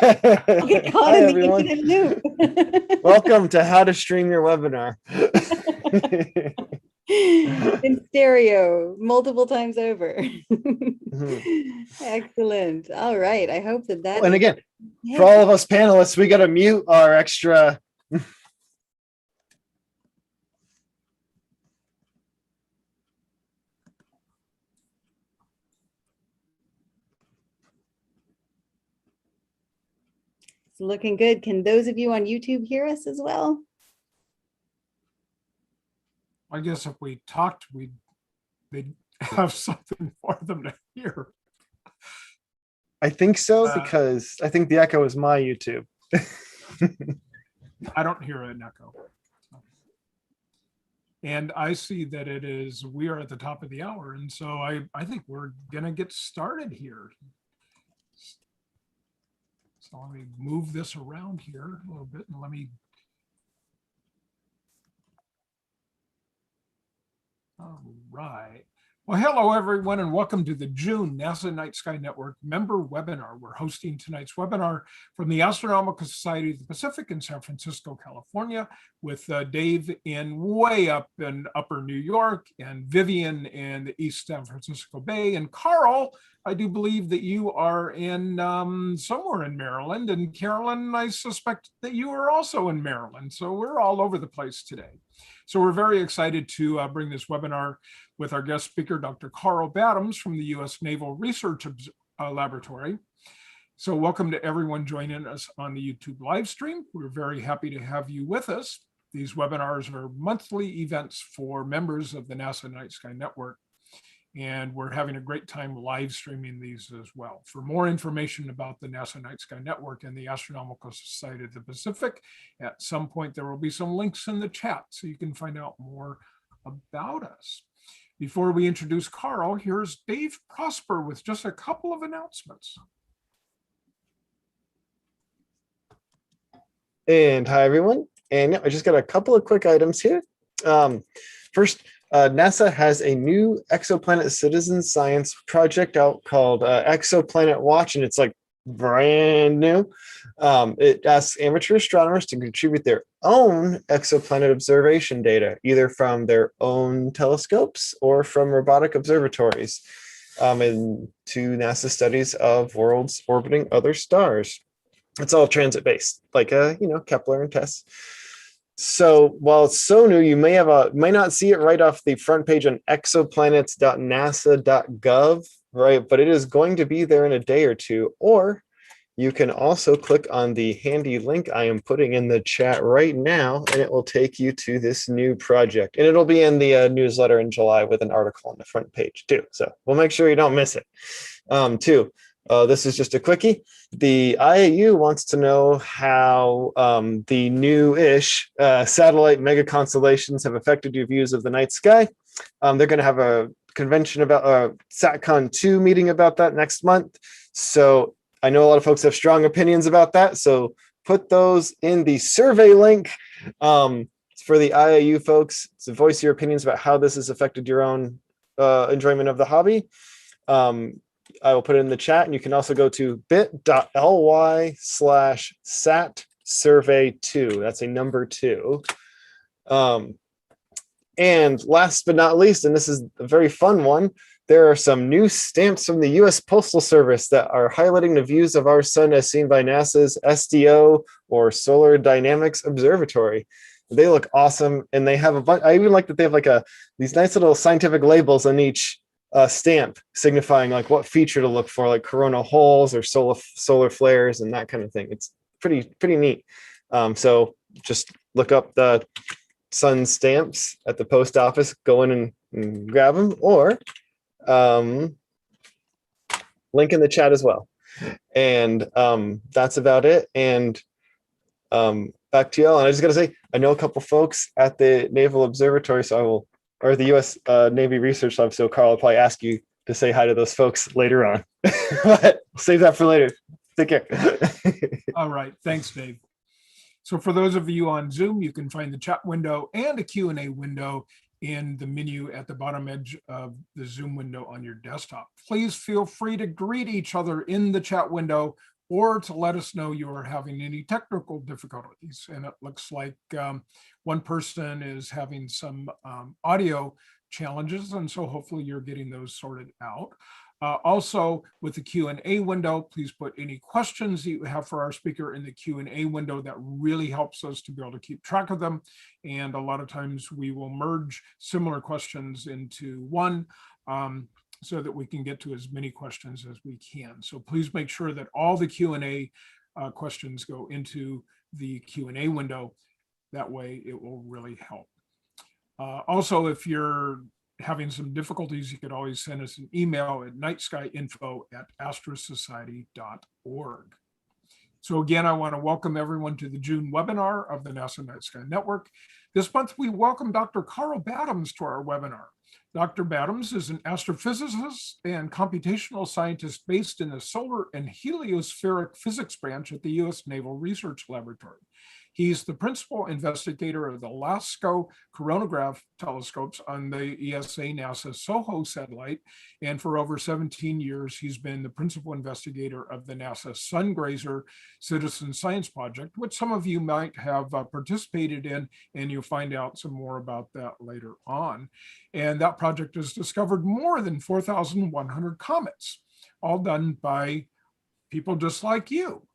I'll get caught Hi, in the everyone. infinite loop. Welcome to How to Stream Your Webinar. In stereo, multiple times over. Mhm. Excellent. All right. I hope that Oh, that and is. again, Yeah. for all of us panelists, we got to mute our extra. It's looking good. Can those of you on YouTube hear us as well? I guess if we talked, they'd have something for them to hear. I think so, because I think the echo is my YouTube. I don't hear an echo. And I see that we are at the top of the hour. And so I think we're going to get started here. So let me move this around here a little bit and let me. All right. Well, hello, everyone, and welcome to the June NASA Night Sky Network member webinar. We're hosting tonight's webinar from the Astronomical Society of the Pacific in San Francisco, California, with Dave way up in upper New York, and Vivian in the East San Francisco Bay, and Karl, I do believe that you are in somewhere in Maryland, and Carolyn, I suspect that you are also in Maryland. So we're all over the place today. So we're very excited to bring this webinar with our guest speaker, Dr. Karl Battams from the U.S. Naval Research Laboratory. So welcome to everyone joining us on the YouTube live stream. We're very happy to have you with us. These webinars are monthly events for members of the NASA Night Sky Network, and we're having a great time live streaming these as well. For more information about the NASA Night Sky Network and the Astronomical Society of the Pacific, at some point there will be some links in the chat so you can find out more about us. Before we introduce Karl, here's Dave Prosper with just a couple of announcements. And hi, everyone. And I just got a couple of quick items here. First, NASA has a new exoplanet citizen science project out called Exoplanet Watch, and it's like brand new. It asks amateur astronomers to contribute their own exoplanet observation data, either from their own telescopes or from robotic observatories, to NASA studies of worlds orbiting other stars. It's all transit-based, like Kepler and TESS. So while it's so new, you may not see it right off the front page on exoplanets.nasa.gov, right? But it is going to be there in a day or two. Or you can also click on the handy link I am putting in the chat right now, and it will take you to this new project. And it'll be in the newsletter in July with an article on the front page too. So we'll make sure you don't miss it. This is just a quickie. The IAU wants to know how the new-ish satellite mega constellations have affected your views of the night sky. They're going to have a convention about SatCon 2 meeting about that next month. So I know a lot of folks have strong opinions about that. So put those in the survey link for the IAU folks to voice your opinions about how this has affected your own enjoyment of the hobby. I will put it in the chat, and you can also go to bit.ly/satsurvey2. That's a number 2. And last but not least, and this is a very fun one, there are some new stamps from the U.S. Postal Service that are highlighting the views of our sun as seen by NASA's SDO or Solar Dynamics Observatory. They look awesome, and they have a bunch. I even like that they have these nice little scientific labels on each stamp signifying like what feature to look for, like coronal holes or solar flares and that kind of thing. It's pretty neat. So just look up the sun stamps at the post office, go in and grab them, or link in the chat as well. And that's about it. And back to y'all. And I just gotta say, I know a couple folks at the Naval Observatory, or the U.S. Navy Research Lab. So Karl will probably ask you to say hi to those folks later on. But save that for later. Take care. All right. Thanks, Dave. So for those of you on Zoom, you can find the chat window and a Q&A window in the menu at the bottom edge of the Zoom window on your desktop. Please feel free to greet each other in the chat window or to let us know you are having any technical difficulties. And it looks like one person is having some audio challenges, and so hopefully you're getting those sorted out. Also, with the Q&A window, please put any questions that you have for our speaker in the Q&A window. That really helps us to be able to keep track of them. And a lot of times we will merge similar questions into one so that we can get to as many questions as we can. So please make sure that all the Q&A questions go into the Q&A window. That way it will really help. Also, if you're having some difficulties, you could always send us an email at nightskyinfo@astrosociety.org. So again, I want to welcome everyone to the June webinar of the NASA Night Sky Network. This month, we welcome Dr. Karl Battams to our webinar. Dr. Battams is an astrophysicist and computational scientist based in the solar and heliospheric physics branch at the U.S. Naval Research Laboratory. He's the principal investigator of the LASCO coronagraph telescopes on the ESA NASA SOHO satellite. And for over 17 years, he's been the principal investigator of the NASA Sungrazer Citizen Science project, which some of you might have participated in, and you'll find out some more about that later on. And that project has discovered more than 4,100 comets, all done by people just like you.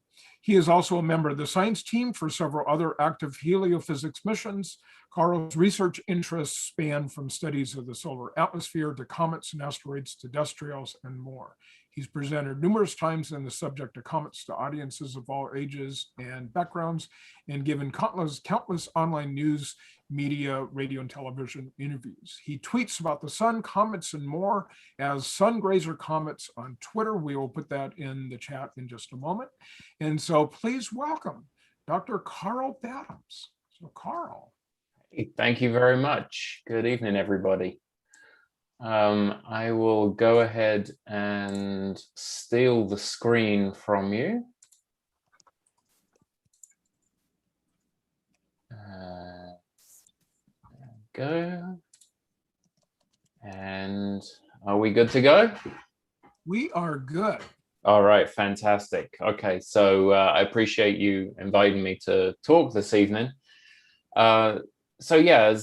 He is also a member of the science team for several other active heliophysics missions. Karl's research interests span from studies of the solar atmosphere to comets and asteroids to terrestrials and more. He's presented numerous times in the subject of comets to audiences of all ages and backgrounds, and given countless online news, media, radio, and television interviews. He tweets about the sun, comets, and more as Sungrazer Comets on Twitter. We will put that in the chat in just a moment. And so please welcome Dr. Karl Battams. So Karl. Thank you very much. Good evening, everybody. I will go ahead and steal the screen from you. Go. And are we good to go? We are good. All right, fantastic. Okay, so I appreciate you inviting me to talk this evening. So yeah,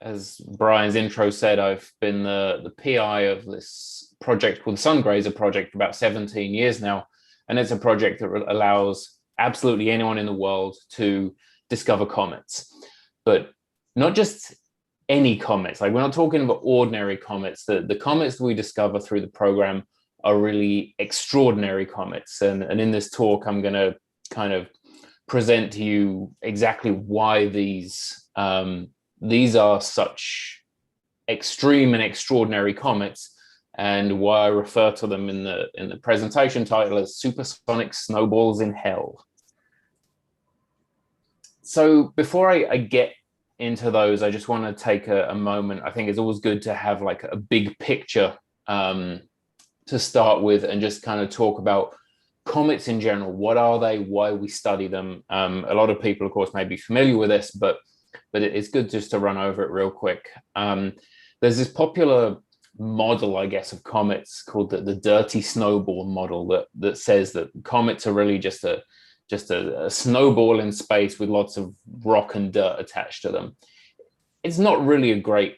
as Brian's intro said, I've been the PI of this project called the Sungrazer project for about 17 years now. And it's a project that allows absolutely anyone in the world to discover comets. But not just any comets, like we're not talking about ordinary comets. The comets that we discover through the program are really extraordinary comets. And in this talk, I'm going to kind of present to you exactly why these are such extreme and extraordinary comets, and why I refer to them in the presentation title as supersonic snowballs in hell. So before I get into those, I just want to take a moment. I think it's always good to have like a big picture to start with, and just kind of talk about comets in general. What are they? Why we study them? A lot of people, of course, may be familiar with this, but it's good just to run over it real quick. There's this popular model, I guess, of comets called the dirty snowball model that says that comets are really just a snowball in space with lots of rock and dirt attached to them. It's not really a great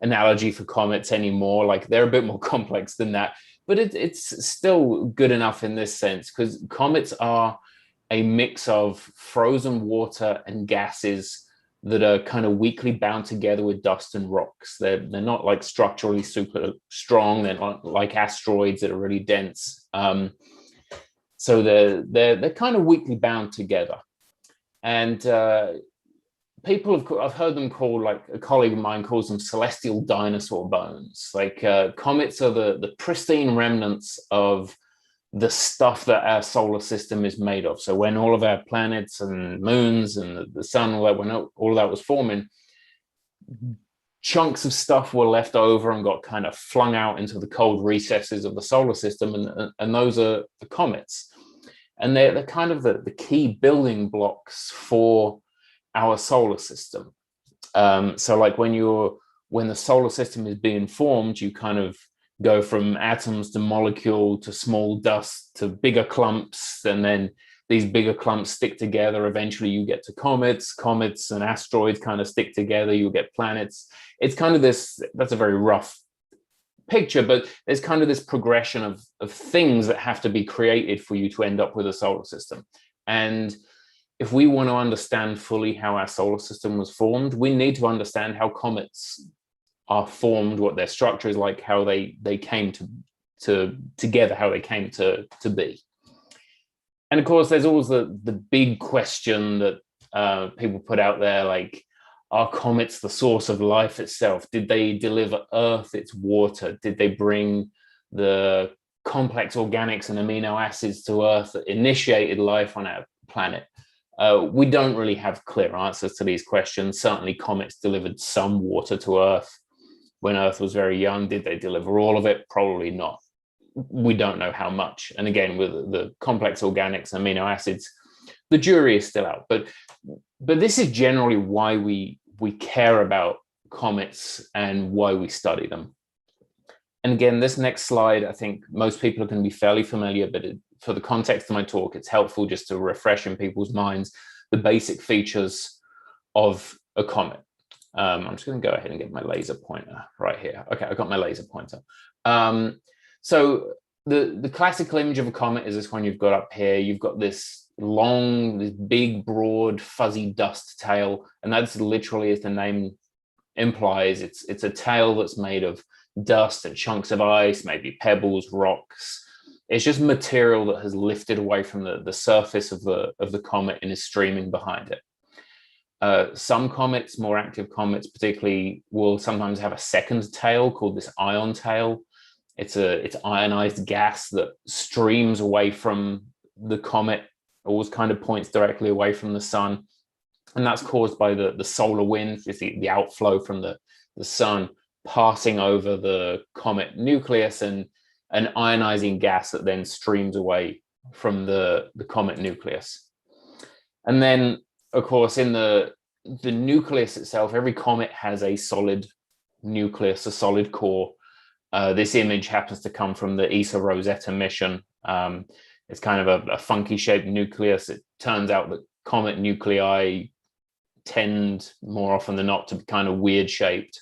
analogy for comets anymore. Like, they're a bit more complex than that, but it's still good enough in this sense, because comets are a mix of frozen water and gases that are kind of weakly bound together with dust and rocks. They're not like structurally super strong. They're not like asteroids that are really dense. So they're kind of weakly bound together. And I've heard them called, like a colleague of mine calls them celestial dinosaur bones. Like comets are the pristine remnants of the stuff that our solar system is made of. So when all of our planets and moons and the sun, when all of that was forming, chunks of stuff were left over and got kind of flung out into the cold recesses of the solar system, and those are the comets. And they're kind of the key building blocks for our solar system. So like when the solar system is being formed, you kind of go from atoms to molecule to small dust to bigger clumps, and then these bigger clumps stick together. Eventually you get to comets and asteroids kind of stick together, you get planets. It's kind of this, that's a very rough picture, but there's kind of this progression of things that have to be created for you to end up with a solar system. And if we want to understand fully how our solar system was formed, we need to understand how comets are formed, what their structure is like, how they came together, how they came to be. And of course, there's always the big question that people put out there, like, are comets the source of life itself? Did they deliver Earth its water? Did they bring the complex organics and amino acids to Earth that initiated life on our planet? We don't really have clear answers to these questions. Certainly comets delivered some water to Earth when Earth was very young. Did they deliver all of it? Probably not. We don't know how much. And again, with the complex organics and amino acids, the jury is still out. But this is generally why we care about comets and why we study them. And again, this next slide, I think most people are going to be fairly familiar, but for the context of my talk, it's helpful just to refresh in people's minds the basic features of a comet. I'm just going to go ahead and get my laser pointer right here. Okay, I got my laser pointer. So the classical image of a comet is this one you've got up here. You've got this long, this big, broad, fuzzy dust tail, and that's literally, as the name implies, it's a tail that's made of dust and chunks of ice, maybe pebbles, rocks. It's just material that has lifted away from the surface of the comet and is streaming behind it. Some comets, more active comets particularly, will sometimes have a second tail called this ion tail. It's ionized gas that streams away from the comet, always kind of points directly away from the sun. And that's caused by the solar wind, the outflow from the sun passing over the comet nucleus and an ionizing gas that then streams away from the comet nucleus. And then, of course, in the nucleus itself, every comet has a solid nucleus, a solid core. This image happens to come from the ESA Rosetta mission. It's kind of a funky shaped nucleus. It turns out that comet nuclei tend more often than not to be kind of weird shaped.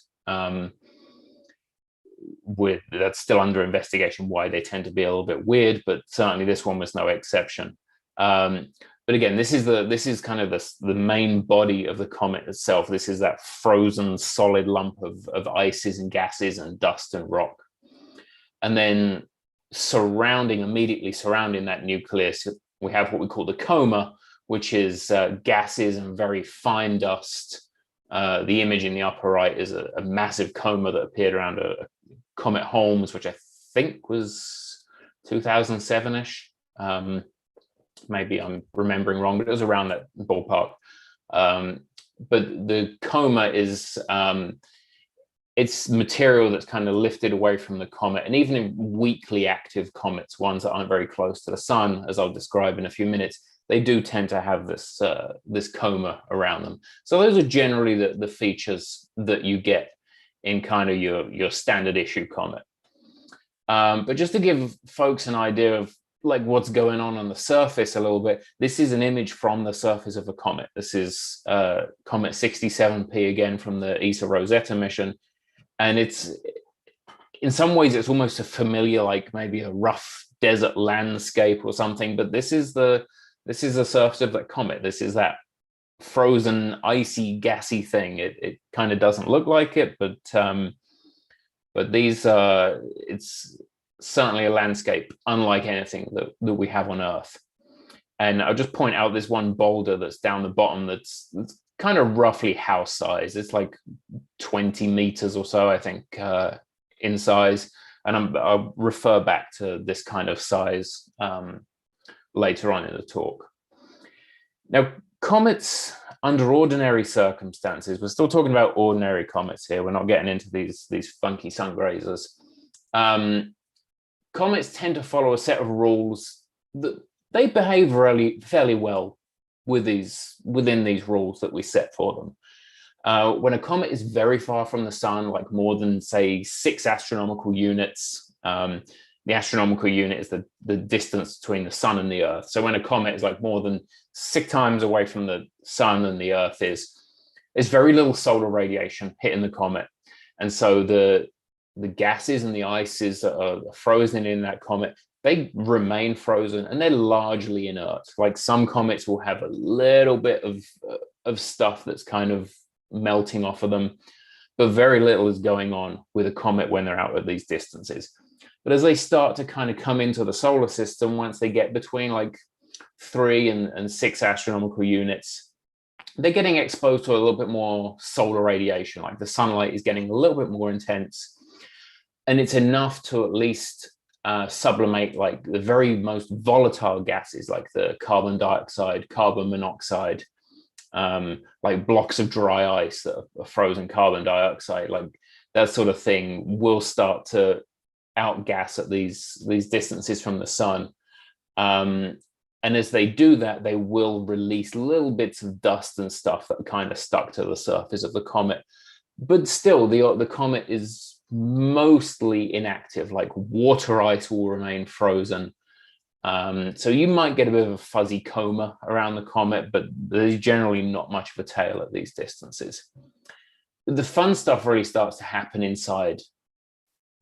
That's still under investigation why they tend to be a little bit weird, but certainly this one was no exception. But again, this is kind of the main body of the comet itself. This is that frozen solid lump of ices and gases and dust and rock. And then immediately surrounding that nucleus, we have what we call the coma, which is gases and very fine dust. The image in the upper right is a massive coma that appeared around a Comet Holmes, which I think was 2007-ish. Maybe I'm remembering wrong, but it was around that ballpark. But the coma is it's material that's kind of lifted away from the comet. And even in weakly active comets, ones that aren't very close to the sun, as I'll describe in a few minutes, they do tend to have this coma around them. So those are generally the features that you get in kind of your standard issue comet. But just to give folks an idea of like what's going on the surface a little bit, this is an image from the surface of a comet. This is Comet 67P, again from the ESA Rosetta mission. And it's, in some ways, it's almost a familiar, like maybe a rough desert landscape or something, but this is the surface of that comet. This is that frozen, icy, gassy thing. It kind of doesn't look like it, but it's certainly a landscape unlike anything that we have on Earth. And I'll just point out this one boulder that's down the bottom that's kind of roughly house size. It's like 20 meters or so, I think, in size. And I'll refer back to this kind of size later on in the talk. Now, comets under ordinary circumstances, we're still talking about ordinary comets here. We're not getting into these funky Sungrazers. Comets tend to follow a set of rules that they behave fairly well within these rules that we set for them. When a comet is very far from the sun, like more than say 6 astronomical units, The astronomical unit is the distance between the sun and the Earth. So when a comet is like more than 6 times away from the sun than the Earth is, there's very little solar radiation hitting the comet. And so the gases and the ices that are frozen in that comet, they remain frozen and they're largely inert. Like some comets will have a little bit of stuff that's kind of melting off of them, but very little is going on with a comet when they're out at these distances. But as they start to kind of come into the solar system, once they get between like 3 and 6 astronomical units, they're getting exposed to a little bit more solar radiation. Like the sunlight is getting a little bit more intense, and it's enough to at least sublimate like the very most volatile gases, like the carbon dioxide, carbon monoxide, like blocks of dry ice that are frozen carbon dioxide, like that sort of thing will start to outgas at these distances from the sun. And as they do that, they will release little bits of dust and stuff that are kind of stuck to the surface of the comet. But still, the comet is mostly inactive, like water ice will remain frozen. So you might get a bit of a fuzzy coma around the comet, but there's generally not much of a tail at these distances. The fun stuff really starts to happen inside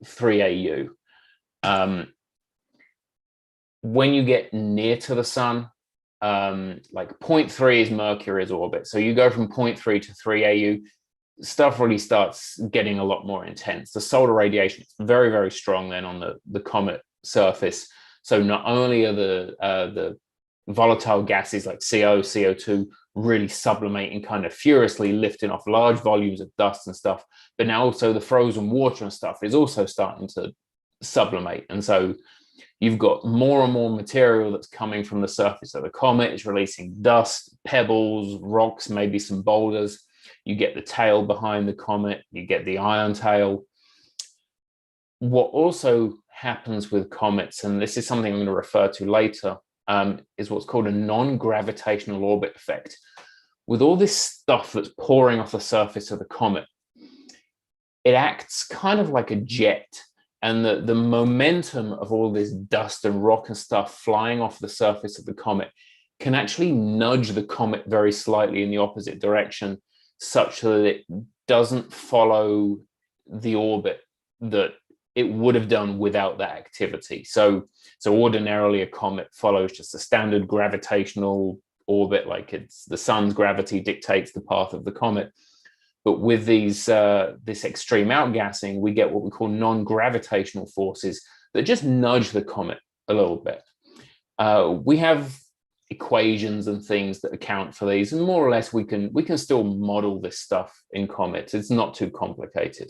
3AU. When you get near to the sun, like 0.3 is Mercury's orbit. So you go from 0.3 to 3AU, stuff really starts getting a lot more intense. The solar radiation is very, very strong then on the comet surface. So not only are the volatile gases like CO, CO2 really sublimating kind of furiously, lifting off large volumes of dust and stuff, but now also the frozen water and stuff is also starting to sublimate. And so you've got more and more material that's coming from the surface of the comet. It's releasing dust, pebbles, rocks, maybe some boulders. You get the tail behind the comet, you get the ion tail. What also happens with comets, and this is something I'm going to refer to later, is what's called a non-gravitational orbit effect. With all this stuff that's pouring off the surface of the comet, it acts kind of like a jet. And the momentum of all this dust and rock and stuff flying off the surface of the comet can actually nudge the comet very slightly in the opposite direction, such that it doesn't follow the orbit that it would have done without that activity. So ordinarily a comet follows just a standard gravitational orbit, like it's the sun's gravity dictates the path of the comet. But with these this extreme outgassing, we get what we call non-gravitational forces that just nudge the comet a little bit. We have equations and things that account for these, and more or less we can still model this stuff in comets. It's not too complicated.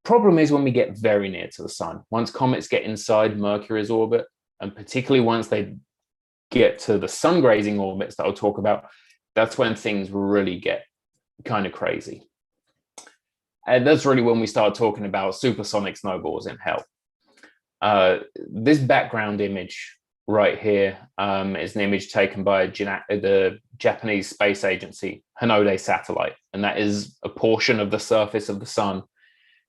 Problem is when we get very near to the sun. Once comets get inside Mercury's orbit, and particularly once they get to the sun-grazing orbits that I'll talk about, that's when things really get kind of crazy. And that's really when we start talking about supersonic snowballs in hell. This background image right here is an image taken by the Japanese space agency Hinode satellite, and that is a portion of the surface of the sun.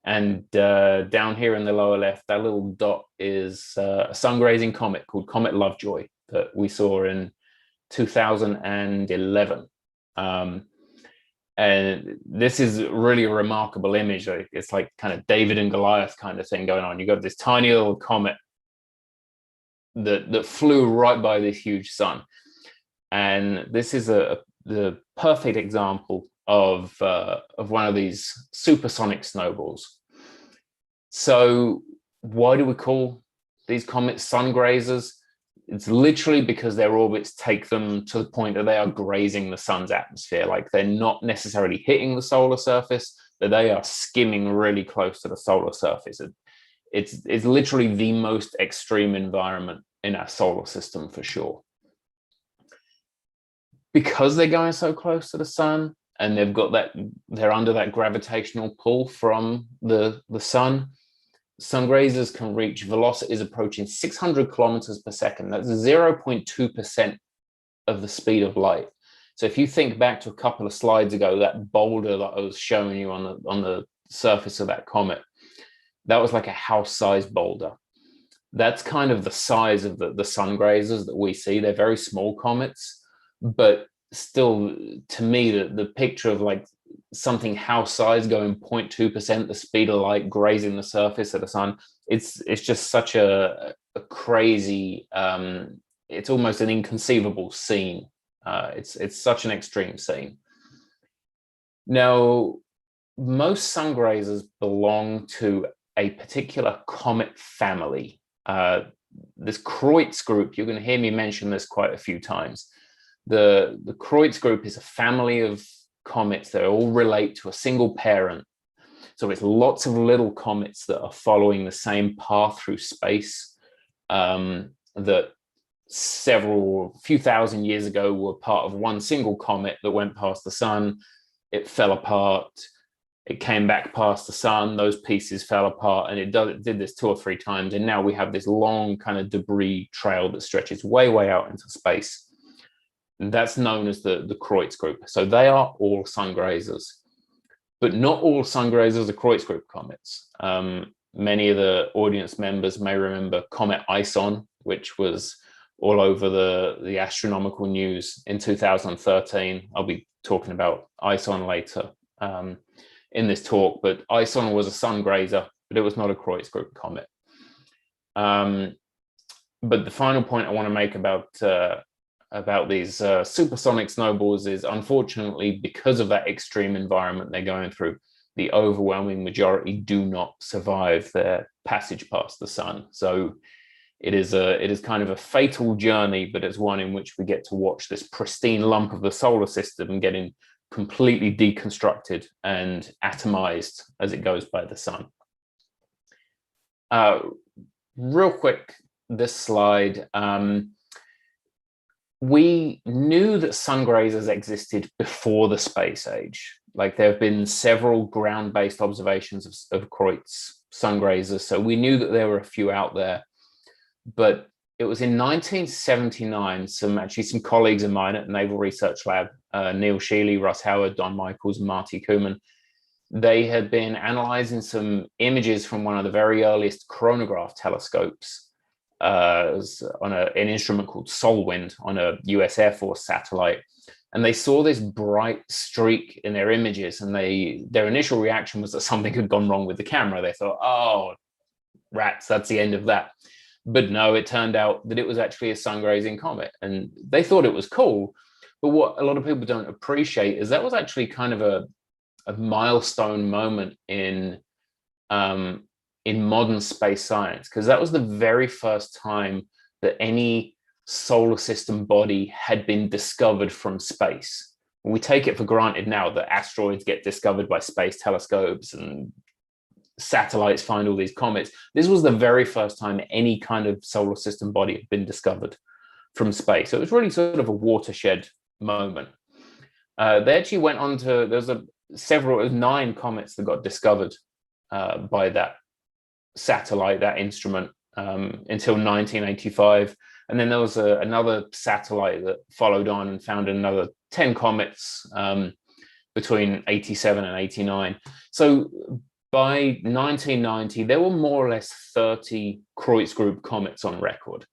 And down here in the lower left, that little dot is a sun-grazing comet called Comet Lovejoy that we saw in 2011. And this is really a remarkable image. It's like kind of David and Goliath kind of thing going on. You got this tiny little comet that flew right by this huge sun. And this is the perfect example of one of these supersonic snowballs. So why do we call these comets sun grazers? It's literally because their orbits take them to the point that they are grazing the sun's atmosphere. Like they're not necessarily hitting the solar surface, but they are skimming really close to the solar surface. It's literally the most extreme environment in our solar system for sure. Because they're going so close to the sun and they're under that gravitational pull from the sun, Sungrazers can reach velocities approaching 600 kilometers per second. That's 0.2% of the speed of light. So if you think back to a couple of slides ago, that boulder that I was showing you on the surface of that comet, that was like a house-sized boulder. That's kind of the size of the Sungrazers that we see. They're very small comets, but still, to me, the picture of like something house-sized going 0.2% the speed of light grazing the surface of the sun, it's just such a crazy, it's almost an inconceivable scene. It's such an extreme scene. Now, most Sungrazers belong to a particular comet family. This Kreutz group, you're going to hear me mention this quite a few times. The Kreutz group is a family of comets that all relate to a single parent. So it's lots of little comets that are following the same path through space, that few thousand years ago were part of one single comet that went past the sun. It fell apart. It came back past the sun. Those pieces fell apart, and it did this 2 or 3 times. And now we have this long kind of debris trail that stretches way, way out into space. And that's known as the Kreutz group. So they are all Sungrazers, but not all Sungrazers are Kreutz group comets. Many of the audience members may remember Comet Ison, which was all over the astronomical news in 2013. I'll be talking about Ison later in this talk, but Ison was a Sungrazer, but it was not a Kreutz group comet. But the final point I want to make about these supersonic snowballs is, unfortunately, because of that extreme environment they're going through, the overwhelming majority do not survive their passage past the sun. So it is kind of a fatal journey, but it's one in which we get to watch this pristine lump of the solar system getting completely deconstructed and atomized as it goes by the sun. Real quick, this slide. We knew that Sungrazers existed before the space age. Like, there have been several ground-based observations of Kreutz Sungrazers, so we knew that there were a few out there. But it was in 1979, some colleagues of mine at Naval Research Lab, Neil Shealy, Russ Howard, Don Michaels, and Marty Kuhlman, they had been analyzing some images from one of the very earliest chronograph telescopes. It was on an instrument called Solwind on a US Air Force satellite. And they saw this bright streak in their images, and their initial reaction was that something had gone wrong with the camera. They thought, oh, rats, that's the end of that. But no, it turned out that it was actually a Sungrazing comet, and they thought it was cool. But what a lot of people don't appreciate is that was actually kind of a milestone moment in modern space science, because that was the very first time that any solar system body had been discovered from space. We take it for granted now that asteroids get discovered by space telescopes and satellites find all these comets. This was the very first time any kind of solar system body had been discovered from space. So it was really sort of a watershed moment. They actually went on to, there's 9 comets that got discovered by that satellite, that instrument, until 1985. And then there was another satellite that followed on and found another 10 comets between 87 and 89. So by 1990, there were more or less 30 Kreutz group comets on record.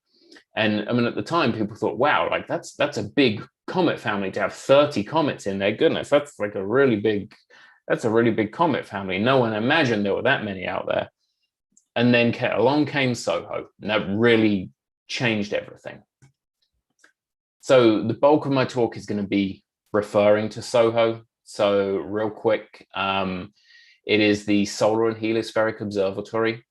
And I mean, at the time, people thought, wow, like that's a big comet family to have 30 comets in there. Goodness, that's like a really big comet family. No one imagined there were that many out there. And then along came SOHO, and that really changed everything. So the bulk of my talk is going to be referring to SOHO. So real quick, it is the Solar and Heliospheric Observatory.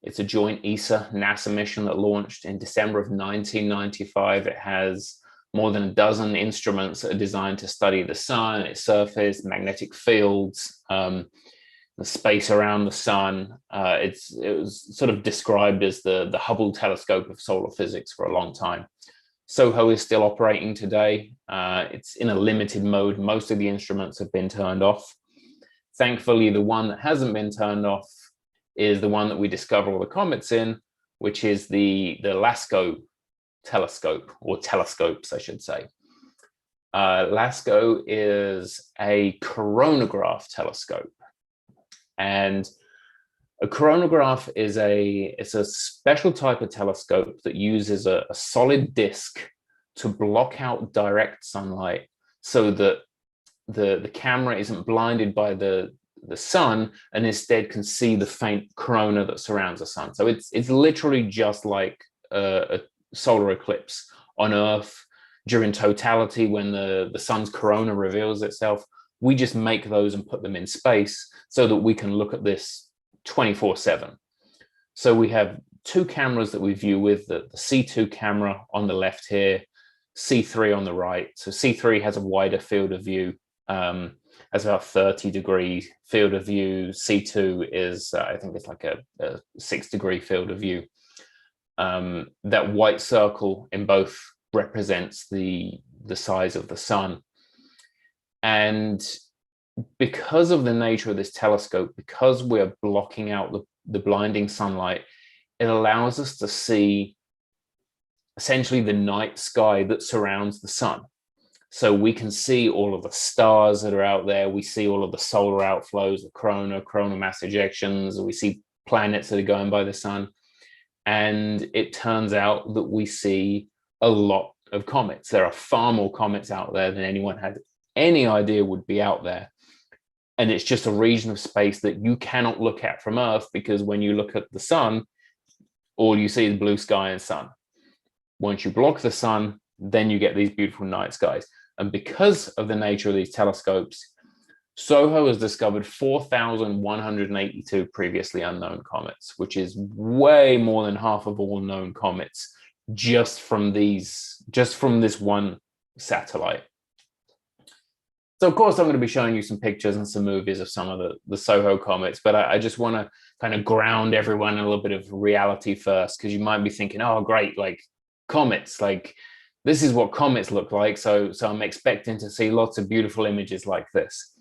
It's a joint ESA-NASA mission that launched in December of 1995. It has more than a dozen instruments that are designed to study the sun, its surface, magnetic fields, the space around the sun. It was sort of described as the Hubble telescope of solar physics for a long time. SOHO is still operating today. It's in a limited mode. Most of the instruments have been turned off. Thankfully, the one that hasn't been turned off is the one that we discover all the comets in, which is the LASCO telescope, or telescopes, I should say. LASCO is a coronagraph telescope. And A coronagraph is it's a special type of telescope that uses a solid disk to block out direct sunlight so that the camera isn't blinded by the sun and instead can see the faint corona that surrounds the sun. So it's literally just like a solar eclipse on Earth during totality when the sun's corona reveals itself. We just make those and put them in space so that we can look at this 24/7. So we have two cameras that we view with, the C2 camera on the left here, C3 on the right. So C3 has a wider field of view, has about 30-degree field of view. C2 is, I think it's like a 6-degree field of view. That white circle in both represents the size of the sun. And because of the nature of this telescope, because we're blocking out the blinding sunlight, it allows us to see essentially the night sky that surrounds the sun. So we can see all of the stars that are out there. We see all of the solar outflows, the coronal mass ejections. We see planets that are going by the sun. And it turns out that we see a lot of comets. There are far more comets out there than anyone had any idea would be out there. And it's just a region of space that you cannot look at from Earth, because when you look at the sun, all you see is blue sky and sun. Once you block the sun, then you get these beautiful night skies. And because of the nature of these telescopes, SOHO has discovered 4,182 previously unknown comets, which is way more than half of all known comets just from this one satellite. So of course, I'm going to be showing you some pictures and some movies of some of the SOHO comets, but I just want to kind of ground everyone in a little bit of reality first, because you might be thinking, oh, great, like comets, like this is what comets look like. So I'm expecting to see lots of beautiful images like this.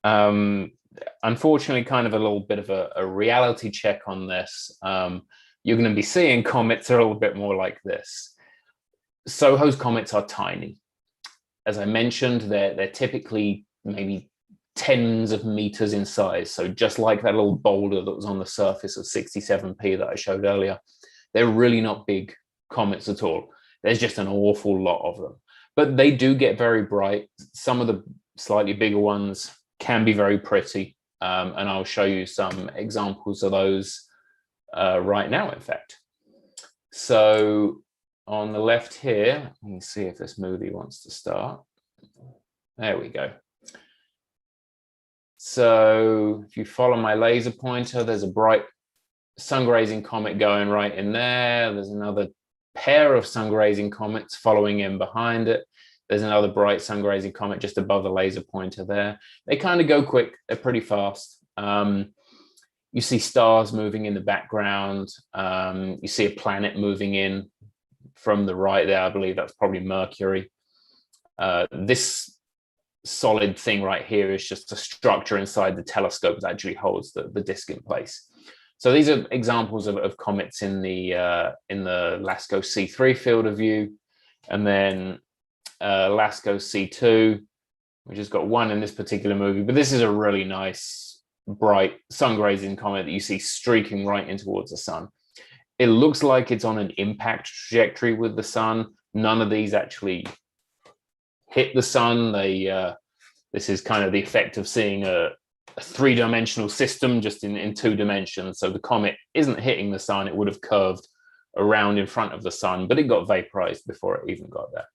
Unfortunately, kind of a little bit of a reality check on this. You're going to be seeing comets are a little bit more like this. SOHO's comets are tiny. As I mentioned, they're typically maybe tens of meters in size. So just like that little boulder that was on the surface of 67P that I showed earlier, they're really not big comets at all. There's just an awful lot of them. But they do get very bright. Some of the slightly bigger ones can be very pretty. And I'll show you some examples of those right now, in fact. So on the left here, let me see if this movie wants to start. There we go. So if you follow my laser pointer, there's a bright Sungrazing comet going right in there. There's another pair of Sungrazing comets following in behind it. There's another bright Sungrazing comet just above the laser pointer there. They kind of go quick. They're pretty fast. You see stars moving in the background. You see a planet moving in from the right there. I believe that's probably Mercury. This solid thing right here is just a structure inside the telescope that actually holds the disk in place. So these are examples of comets in the LASCO C3 field of view, and then LASCO C2, which has got one in this particular movie, but this is a really nice, bright Sungrazing comet that you see streaking right in towards the sun. It looks like it's on an impact trajectory with the sun. None of these actually hit the sun. This is kind of the effect of seeing a three-dimensional system just in 2 dimensions. So the comet isn't hitting the sun. It would have curved around in front of the sun, but it got vaporized before it even got there.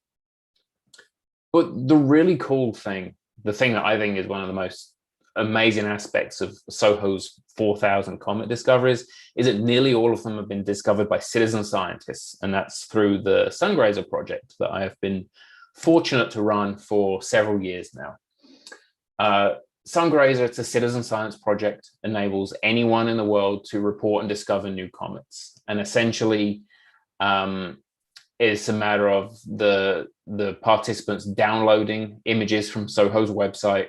But the really cool thing, the thing that I think is one of the most amazing aspects of SOHO's 4,000 comet discoveries, is that nearly all of them have been discovered by citizen scientists, and that's through the Sungrazer project that I have been fortunate to run for several years now. Sungrazer, it's a citizen science project, enables anyone in the world to report and discover new comets, and essentially it's a matter of the participants downloading images from SOHO's website,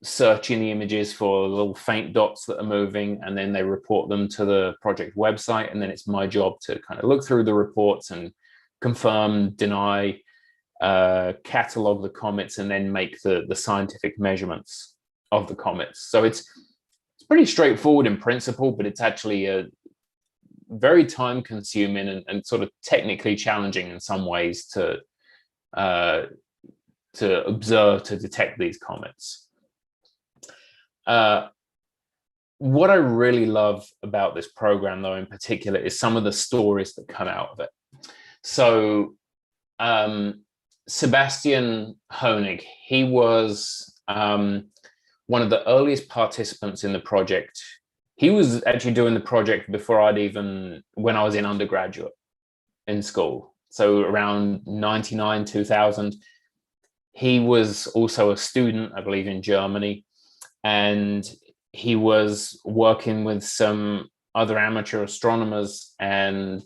searching the images for little faint dots that are moving, and then they report them to the project website. And then it's my job to kind of look through the reports and confirm, deny, catalog the comets, and then make the scientific measurements of the comets. So it's pretty straightforward in principle, but it's actually a very time consuming and sort of technically challenging in some ways to observe, to detect these comets. What I really love about this program, though, in particular, is some of the stories that come out of it. So Sebastian Honig, he was one of the earliest participants in the project. He was actually doing the project before when I was in undergraduate in school. So around 99, 2000, he was also a student, I believe, in Germany. And he was working with some other amateur astronomers, and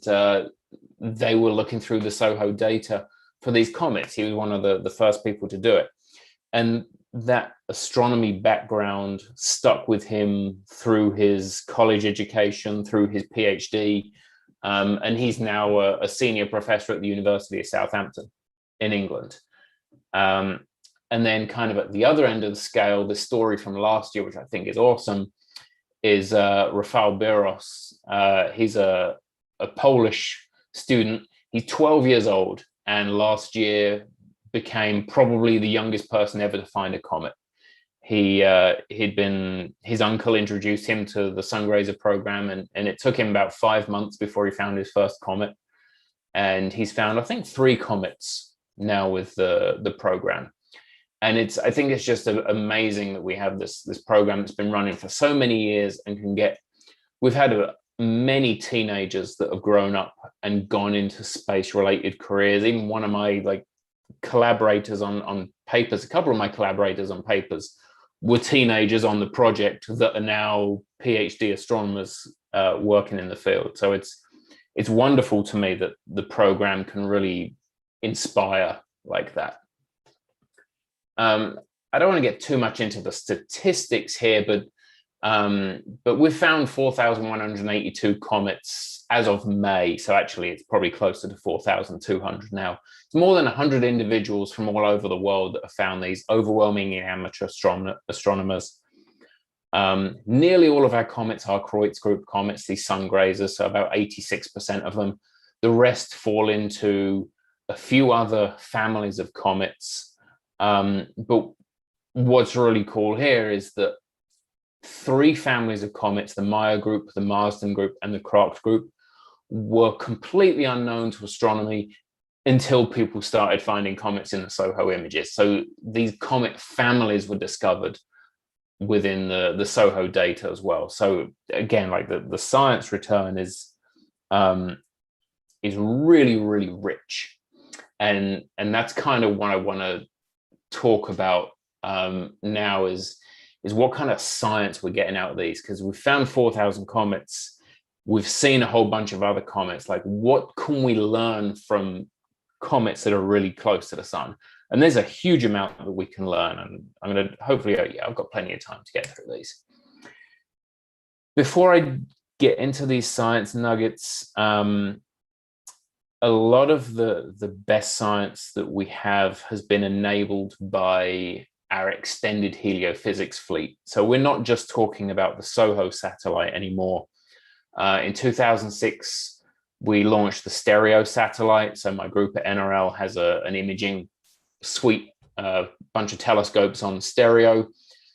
they were looking through the SOHO data for these comets. He was one of the first people to do it. And that astronomy background stuck with him through his college education, through his PhD. And he's now a senior professor at the University of Southampton in England. And then kind of at the other end of the scale, the story from last year, which I think is awesome, is Rafał Biros. He's a Polish student. He's 12 years old, and last year became probably the youngest person ever to find a comet. His uncle introduced him to the Sungrazer program, and it took him about 5 months before he found his first comet. And he's found, I think, 3 comets now with the program. And I think it's just amazing that we have this program that's been running for so many years and we've had many teenagers that have grown up and gone into space related careers. Even one of my collaborators on papers, a couple of my collaborators on papers were teenagers on the project that are now PhD astronomers working in the field. So it's wonderful to me that the program can really inspire like that. I don't want to get too much into the statistics here, but we've found 4,182 comets as of May. So actually, it's probably closer to 4,200 now. It's more than 100 individuals from all over the world that have found these, overwhelmingly amateur astronomers. Nearly all of our comets are Kreutz group comets, these Sungrazers, so about 86% of them. The rest fall into a few other families of comets. But what's really cool here is that 3 families of comets, the Maya group, the Marsden group, and the Kraft group, were completely unknown to astronomy until people started finding comets in the SOHO images. So these comet families were discovered within the SOHO data as well. So again, the science return is really, really rich. And that's kind of what I want to talk about now is what kind of science we're getting out of these, because we've found 4,000 comets. We've seen a whole bunch of other comets. What can we learn from comets that are really close to the sun? And there's a huge amount that we can learn, and I'm going to hopefully, I've got plenty of time to get through these. Before I get into these science nuggets, a lot of the best science that we have has been enabled by our extended heliophysics fleet. So we're not just talking about the SOHO satellite anymore. In 2006, we launched the stereo satellite. So my group at NRL has an imaging suite, a bunch of telescopes on stereo.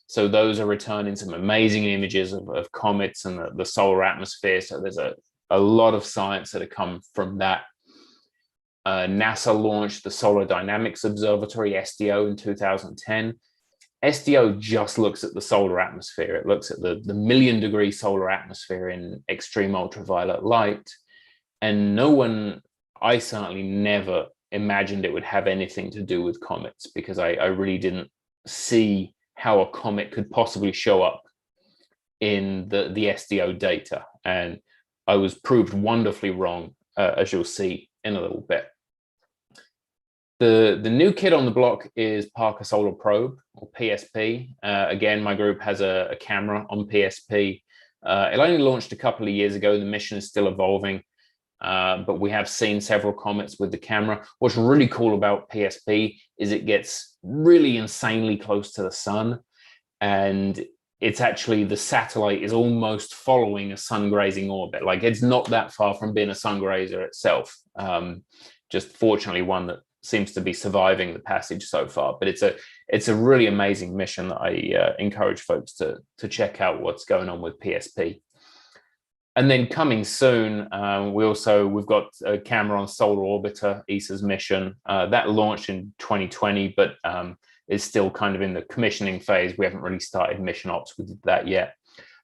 So those are returning some amazing images of comets and the solar atmosphere. So there's a lot of science that have come from that. NASA launched the Solar Dynamics Observatory, SDO, in 2010. SDO just looks at the solar atmosphere. It looks at the million-degree solar atmosphere in extreme ultraviolet light. And I certainly never imagined it would have anything to do with comets, because I really didn't see how a comet could possibly show up in the SDO data. And I was proved wonderfully wrong, as you'll see in a little bit. The new kid on the block is Parker Solar Probe, or PSP. Again, my group has a camera on PSP. It only launched a couple of years ago. The mission is still evolving, but we have seen several comets with the camera. What's really cool about PSP is it gets really insanely close to the sun, and it's actually the satellite is almost following a sun-grazing orbit. Like it's not that far from being a sungrazer itself. Just fortunately one that seems to be surviving the passage so far. But it's a really amazing mission that I encourage folks to check out what's going on with PSP. And then coming soon, we've got a camera on Solar Orbiter, ESA's mission that launched in 2020, but is still kind of in the commissioning phase. We haven't really started mission ops with that yet.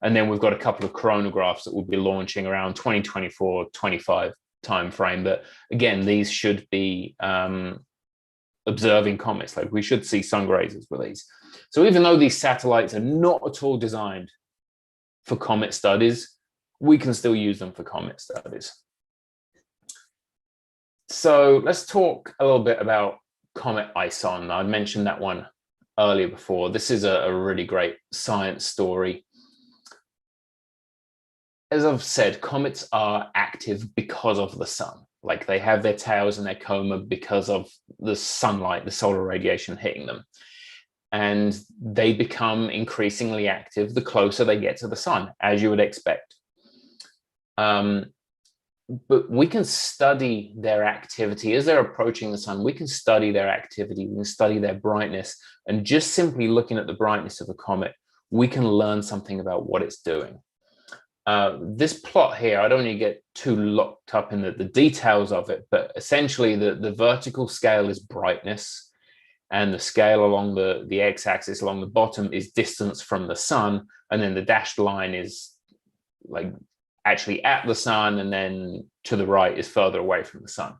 And then we've got a couple of coronagraphs that will be launching around 2024, 25 timeframe. But again, these should be observing comets. Like we should see sungrazers with these. So even though these satellites are not at all designed for comet studies, we can still use them for comet studies. So let's talk a little bit about Comet Ison. I mentioned that one earlier before. This is a really great science story. As I've said, comets are active because of the sun. Like they have their tails and their coma because of the sunlight, the solar radiation hitting them. And they become increasingly active the closer they get to the sun, as you would expect. But we can study their activity as they're approaching the sun. We can study their activity, we can study their brightness, and just simply looking at the brightness of a comet, we can learn something about what it's doing. This plot here, I don't want to get too locked up in the details of it, but essentially the vertical scale is brightness, and the scale along the x-axis along the bottom is distance from the sun, and then the dashed line is like actually at the sun, and then to the right is further away from the sun.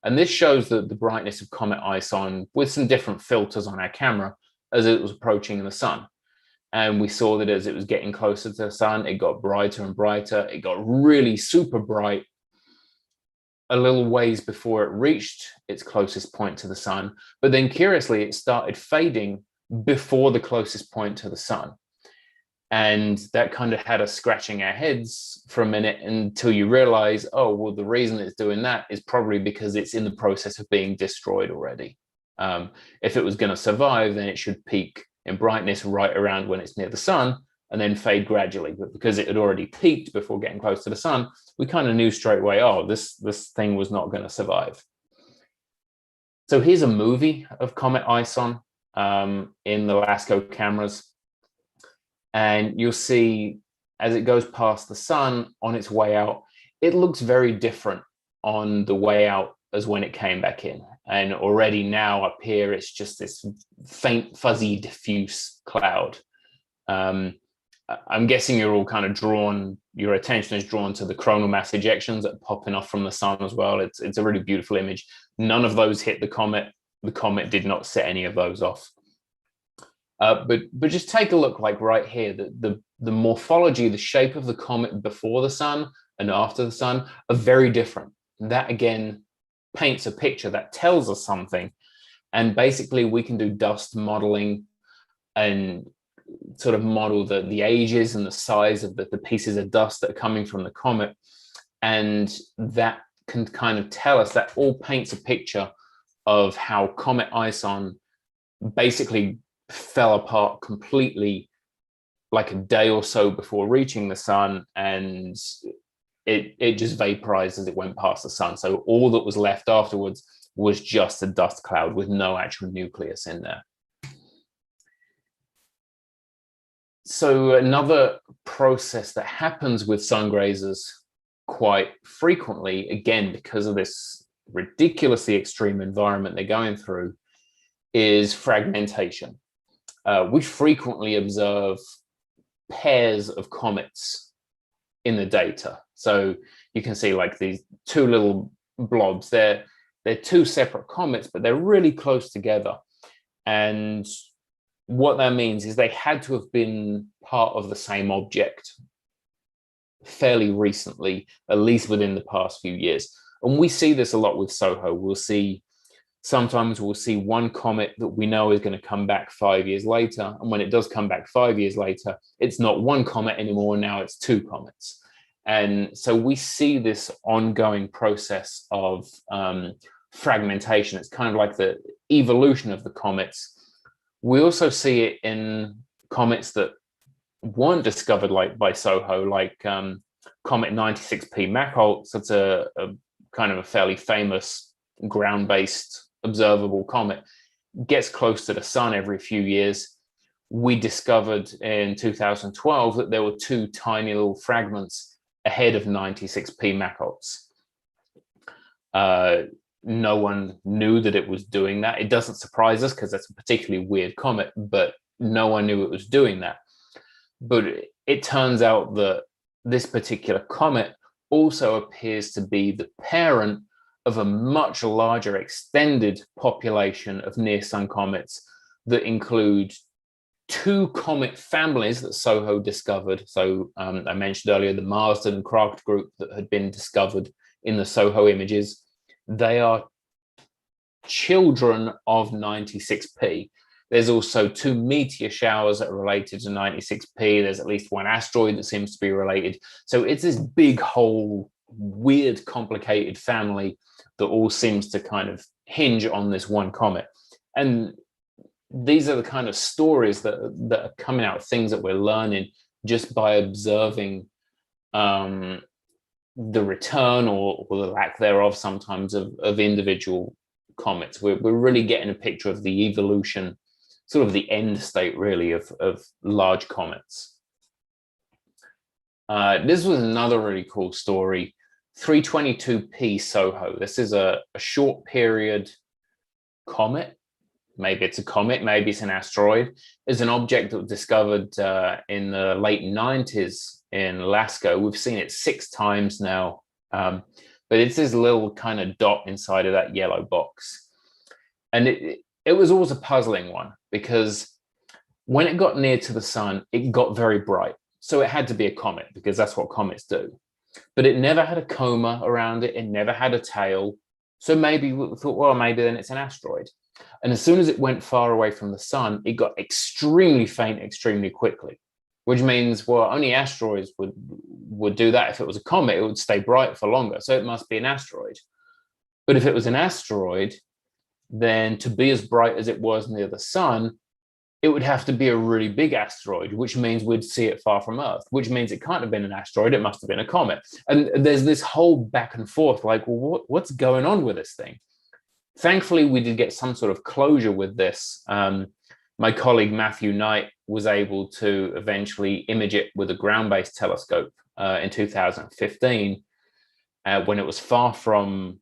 And this shows the brightness of Comet Ison with some different filters on our camera as it was approaching the sun. And we saw that as it was getting closer to the sun, it got brighter and brighter. It got really super bright a little ways before it reached its closest point to the sun. But then curiously, it started fading before the closest point to the sun. And that kind of had us scratching our heads for a minute until you realize, oh, well, the reason it's doing that is probably because it's in the process of being destroyed already. If it was going to survive, then it should peak in brightness right around when it's near the sun and then fade gradually. But because it had already peaked before getting close to the sun, we kind of knew straight away, oh, this thing was not going to survive. So here's a movie of Comet Ison in the LASCO cameras. And you'll see as it goes past the sun on its way out, it looks very different on the way out as when it came back in. And already now up here, it's just this faint, fuzzy, diffuse cloud. I'm guessing you're all kind of drawn, your attention is drawn to the coronal mass ejections that are popping off from the sun as well. It's a really beautiful image. None of those hit the comet. The comet did not set any of those off. But just take a look, like right here, the morphology, the shape of the comet before the sun and after the sun are very different. That again paints a picture that tells us something. And basically we can do dust modeling and sort of model the ages and the size of the pieces of dust that are coming from the comet. And that can kind of tell us, that all paints a picture of how Comet Ison basically fell apart completely like a day or so before reaching the sun, and it just vaporized as it went past the sun. So all that was left afterwards was just a dust cloud with no actual nucleus in there. So another process that happens with sungrazers quite frequently, again, because of this ridiculously extreme environment they're going through, is fragmentation. We frequently observe pairs of comets in the data. So you can see like these two little blobs. They're two separate comets, but they're really close together. And what that means is they had to have been part of the same object fairly recently, at least within the past few years. And we see this a lot with SOHO. Sometimes we'll see one comet that we know is going to come back 5 years later. And when it does come back 5 years later, it's not one comet anymore. Now it's two comets. And so we see this ongoing process of fragmentation. It's kind of like the evolution of the comets. We also see it in comets that weren't discovered like by SOHO, like Comet 96P Machholz. That's a kind of a fairly famous ground-based observable comet. Gets close to the sun every few years. We discovered in 2012 that there were two tiny little fragments ahead of 96P Machholz. No one knew that it was doing that. It doesn't surprise us because that's a particularly weird comet, but no one knew it was doing that. But it turns out that this particular comet also appears to be the parent of a much larger extended population of near-Sun comets that include two comet families that SOHO discovered. So I mentioned earlier the Marsden and Kraft group that had been discovered in the SOHO images. They are children of 96P. There's also two meteor showers that are related to 96P. There's at least one asteroid that seems to be related. So it's this big whole weird, complicated family that all seems to kind of hinge on this one comet. And these are the kind of stories that are coming out, things that we're learning just by observing the return or the lack thereof sometimes of individual comets. We're really getting a picture of the evolution, sort of the end state really of large comets. This was another really cool story. 322P SOHO. This is a short period comet. Maybe it's a comet, maybe it's an asteroid. It's an object that was discovered in the late 90s in LASCO. We've seen it 6 times now, but it's this little kind of dot inside of that yellow box. And it was always a puzzling one because when it got near to the sun, it got very bright. So it had to be a comet because that's what comets do. But it never had a coma around it. It never had a tail. So maybe we thought, well, maybe then it's an asteroid. And as soon as it went far away from the sun, it got extremely faint extremely quickly, which means, well, only asteroids would do that. If it was a comet, it would stay bright for longer. So it must be an asteroid. But if it was an asteroid, then to be as bright as it was near the sun, it would have to be a really big asteroid, which means we'd see it far from Earth, which means it can't have been an asteroid. It must have been a comet. And there's this whole back and forth, like, well, what's going on with this thing? Thankfully, we did get some sort of closure with this. My colleague Matthew Knight was able to eventually image it with a ground-based telescope in 2015 when it was far from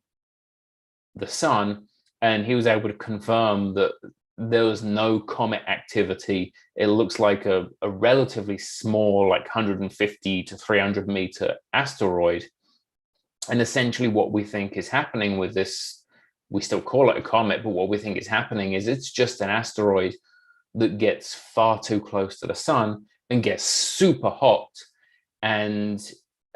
the sun, and he was able to confirm that there was no comet activity. It looks like a relatively small, like 150 to 300 meter asteroid. And essentially what we think is happening with this, we still call it a comet, but what we think is happening is it's just an asteroid that gets far too close to the sun and gets super hot. And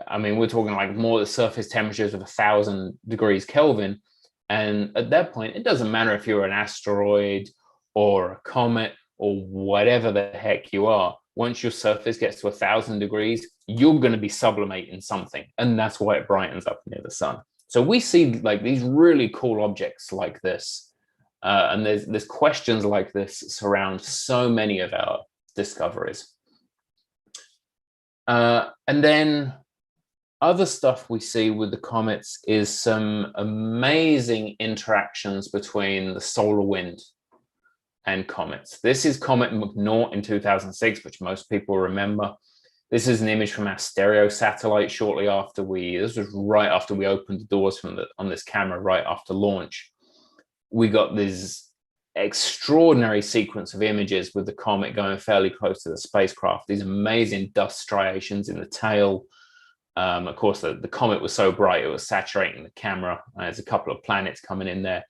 I mean, we're talking like more the surface temperatures of 1,000 degrees Kelvin. And at that point, it doesn't matter if you're an asteroid or a comet or whatever the heck you are. Once your surface gets to 1,000 degrees, you're going to be sublimating something. And that's why it brightens up near the sun. So we see like these really cool objects like this. And there's questions like this surround so many of our discoveries. And then other stuff we see with the comets is some amazing interactions between the solar wind and comets. This is Comet McNaught in 2006, which most people remember. This is an image from our stereo satellite shortly after this was right after we opened the doors on this camera, right after launch. We got this extraordinary sequence of images with the comet going fairly close to the spacecraft, these amazing dust striations in the tail. Of course, the comet was so bright, it was saturating the camera. There's a couple of planets coming in there.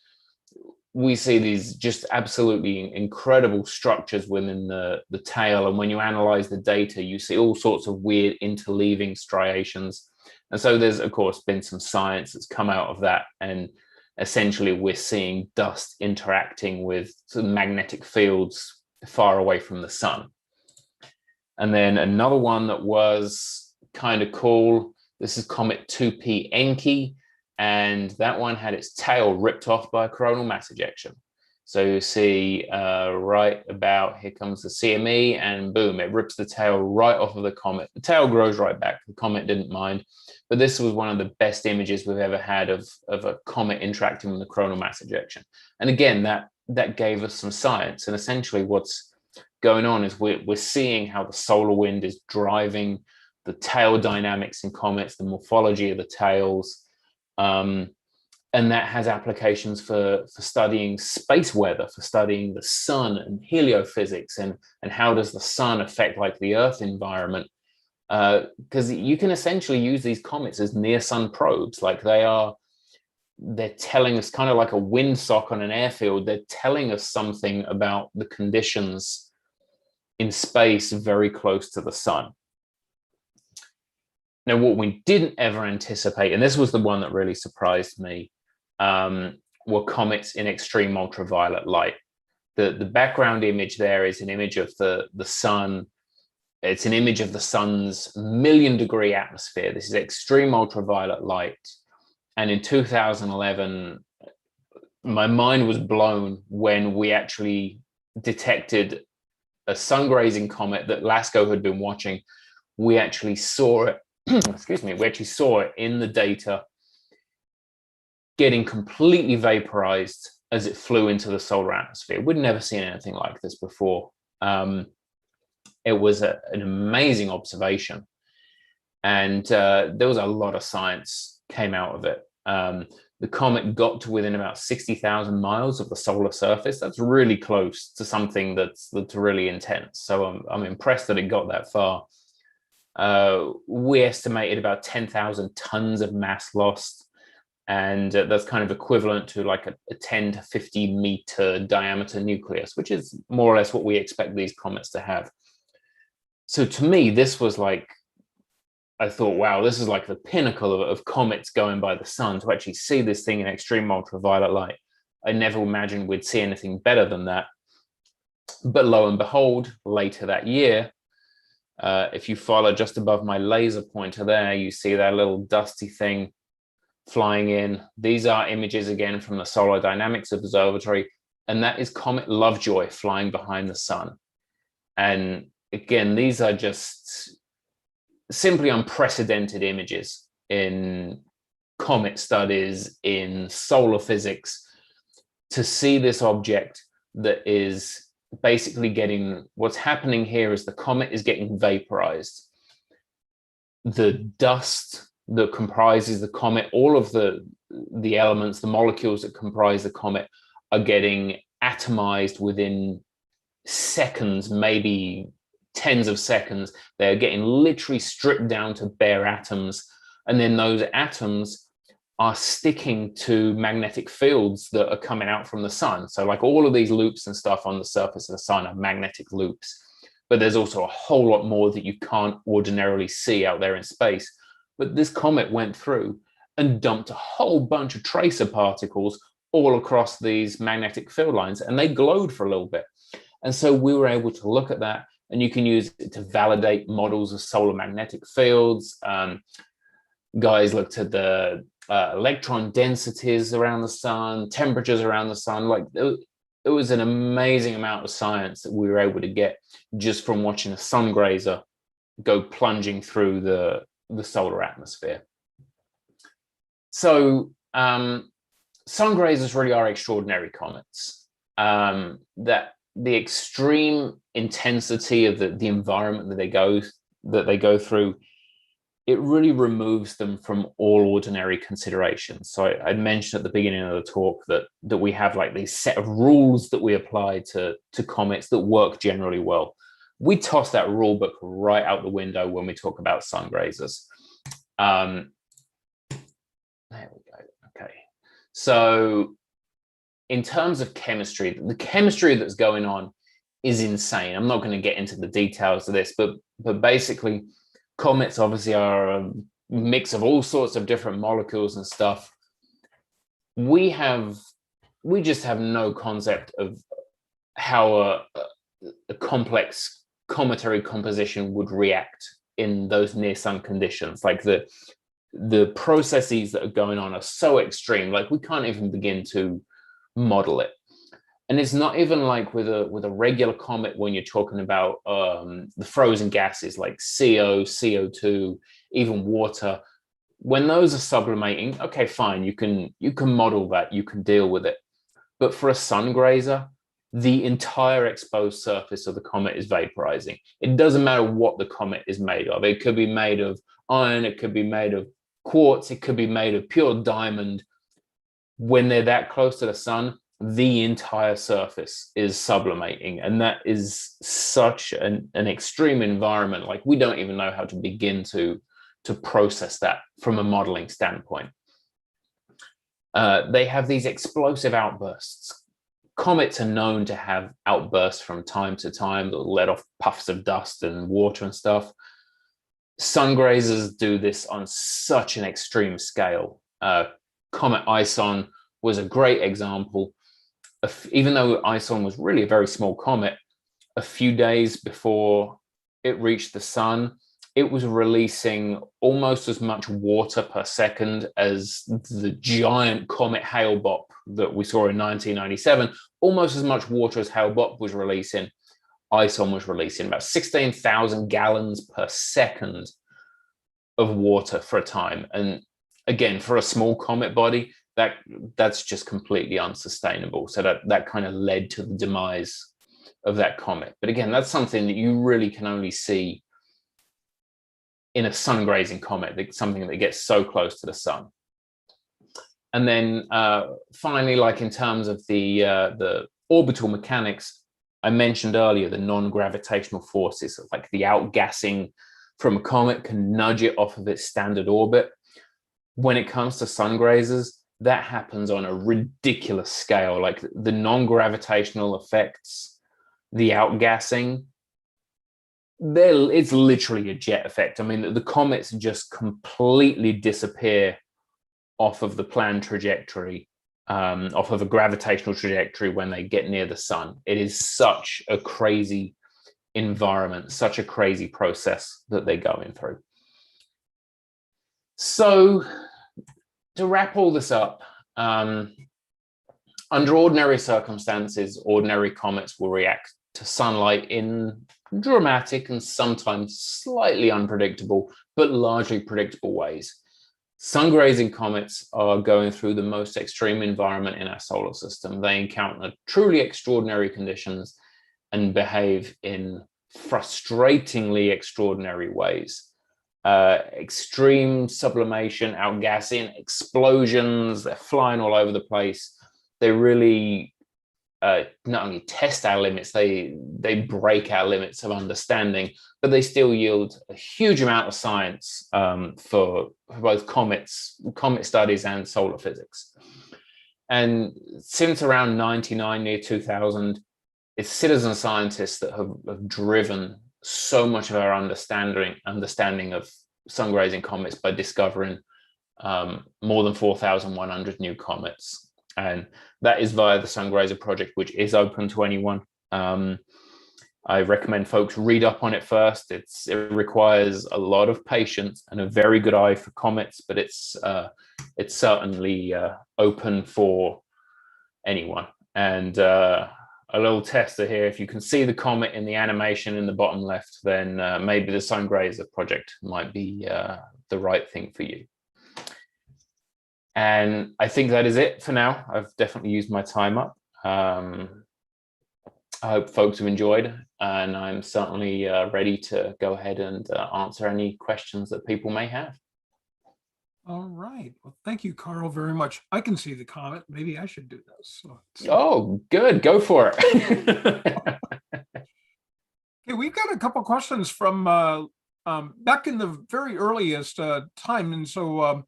We see these just absolutely incredible structures within the tail. And when you analyze the data, you see all sorts of weird interleaving striations. And so there's, of course, been some science that's come out of that. And essentially, we're seeing dust interacting with some magnetic fields far away from the sun. And then another one that was kind of cool. This is Comet 2P Encke, and that one had its tail ripped off by a coronal mass ejection. So you see right about, here comes the CME, and boom, it rips the tail right off of the comet. The tail grows right back. The comet didn't mind. But this was one of the best images we've ever had of a comet interacting with the coronal mass ejection. And again, that gave us some science. And essentially what's going on is we're seeing how the solar wind is driving the tail dynamics in comets, the morphology of the tails. And that has applications for studying space weather, for studying the sun and heliophysics, and how does the sun affect like the Earth environment. Because you can essentially use these comets as near sun probes. Like they're telling us, kind of like a windsock on an airfield, they're telling us something about the conditions in space very close to the sun. Now, what we didn't ever anticipate, and this was the one that really surprised me, were comets in extreme ultraviolet light. The background image there is an image of the sun. It's an image of the sun's million-degree atmosphere. This is extreme ultraviolet light. And in 2011, my mind was blown when we actually detected a sun-grazing comet that LASCO had been watching. We actually saw it, excuse me, we actually saw it in the data getting completely vaporized as it flew into the solar atmosphere. We'd never seen anything like this before. It was an amazing observation, and there was a lot of science came out of it. The comet got to within about 60,000 miles of the solar surface. That's really close to something that's really intense. So I'm impressed that it got that far. We estimated about 10,000 tons of mass lost, and that's kind of equivalent to like a 10 to 50 meter diameter nucleus, which is more or less what we expect these comets to have. So to me, this was like, I thought, wow, this is like the pinnacle of comets going by the sun. To actually see this thing in extreme ultraviolet light, I never imagined we'd see anything better than that. But lo and behold, later that year, if you follow just above my laser pointer there, you see that little dusty thing flying in. These are images again from the Solar Dynamics Observatory, and that is Comet Lovejoy flying behind the sun. And again, these are just simply unprecedented images in comet studies, in solar physics, to see this object that is basically getting, what's happening here is the comet is getting vaporized. The dust that comprises the comet, all of the elements, the molecules that comprise the comet are getting atomized within seconds, maybe tens of seconds. They're getting literally stripped down to bare atoms. And then those atoms are sticking to magnetic fields that are coming out from the sun. So like all of these loops and stuff on the surface of the sun are magnetic loops. But there's also a whole lot more that you can't ordinarily see out there in space. But this comet went through and dumped a whole bunch of tracer particles all across these magnetic field lines, and they glowed for a little bit. And so we were able to look at that, and you can use it to validate models of solar magnetic fields. Guys looked at the electron densities around the sun, temperatures around the sun. Like it was an amazing amount of science that we were able to get just from watching a sungrazer go plunging through the solar atmosphere. So sungrazers really are extraordinary comets. That the extreme intensity of the environment that they go through, it really removes them from all ordinary considerations. So I mentioned at the beginning of the talk that we have like these set of rules that we apply to comets that work generally well. We toss that rule book right out the window when we talk about sungrazers. There we go. Okay. So in terms of chemistry, the chemistry that's going on is insane. I'm not going to get into the details of this, but basically comets obviously are a mix of all sorts of different molecules and stuff. We just have no concept of how a complex cometary composition would react in those near sun conditions. Like the processes that are going on are so extreme, like we can't even begin to model it. And it's not even like with a regular comet when you're talking about the frozen gases like CO, CO2, even water. When those are sublimating, okay, fine, you can model that, you can deal with it. But for a sungrazer, the entire exposed surface of the comet is vaporizing. It doesn't matter what the comet is made of. It could be made of iron, it could be made of quartz, it could be made of pure diamond. When they're that close to the sun, the entire surface is sublimating. And that is such an extreme environment. Like, we don't even know how to begin to process that from a modeling standpoint. They have these explosive outbursts. Comets are known to have outbursts from time to time that let off puffs of dust and water and stuff. Sungrazers do this on such an extreme scale. Comet Ison was a great example. Even though Ison was really a very small comet, a few days before it reached the sun, it was releasing almost as much water per second as the giant comet Hale-Bopp that we saw in 1997. Almost as much water as Hale-Bopp was releasing, Ison was releasing about 16,000 gallons per second of water for a time. And again, for a small comet body, that's just completely unsustainable. So that kind of led to the demise of that comet. But again, that's something that you really can only see in a sun-grazing comet, something that gets so close to the sun. And then finally, like in terms of the orbital mechanics, I mentioned earlier the non-gravitational forces, like the outgassing from a comet can nudge it off of its standard orbit. When it comes to sun-grazers, that happens on a ridiculous scale. Like the non-gravitational effects, the outgassing, it's literally a jet effect. I mean, the comets just completely disappear off of the planned trajectory, off of a gravitational trajectory when they get near the sun. It is such a crazy environment, such a crazy process that they're going through. So to wrap all this up, under ordinary circumstances, ordinary comets will react to sunlight in dramatic and sometimes slightly unpredictable, but largely predictable ways. Sun-grazing comets are going through the most extreme environment in our solar system. They encounter truly extraordinary conditions and behave in frustratingly extraordinary ways. Extreme sublimation, outgassing, explosions, they're flying all over the place. They really not only test our limits, they break our limits of understanding, but they still yield a huge amount of science for both comet studies and solar physics. And since around 99, near 2000, it's citizen scientists that have driven so much of our understanding of sun-grazing comets by discovering more than 4,100 new comets. And that is via the Sungrazer project, which is open to anyone. I recommend folks read up on it first. It requires a lot of patience and a very good eye for comets, but it's certainly open for anyone. And a little tester here, if you can see the comet in the animation in the bottom left, then maybe the Sungrazer project might be the right thing for you. And I think that is it for now. I've definitely used my time up. I hope folks have enjoyed, and I'm certainly ready to go ahead and answer any questions that people may have. All right. Well, thank you, Karl, very much. I can see the comet. Maybe I should do this. Oh, good. Go for it. Okay, we've got a couple questions from back in the very earliest time. And so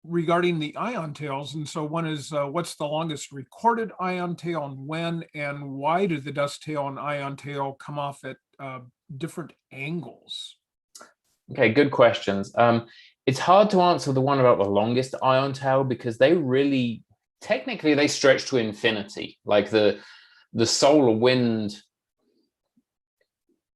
regarding the ion tails. And so one is, what's the longest recorded ion tail and when, and why do the dust tail and ion tail come off at different angles? Okay, good questions. It's hard to answer the one about the longest ion tail because they really, technically, they stretch to infinity. Like the solar wind,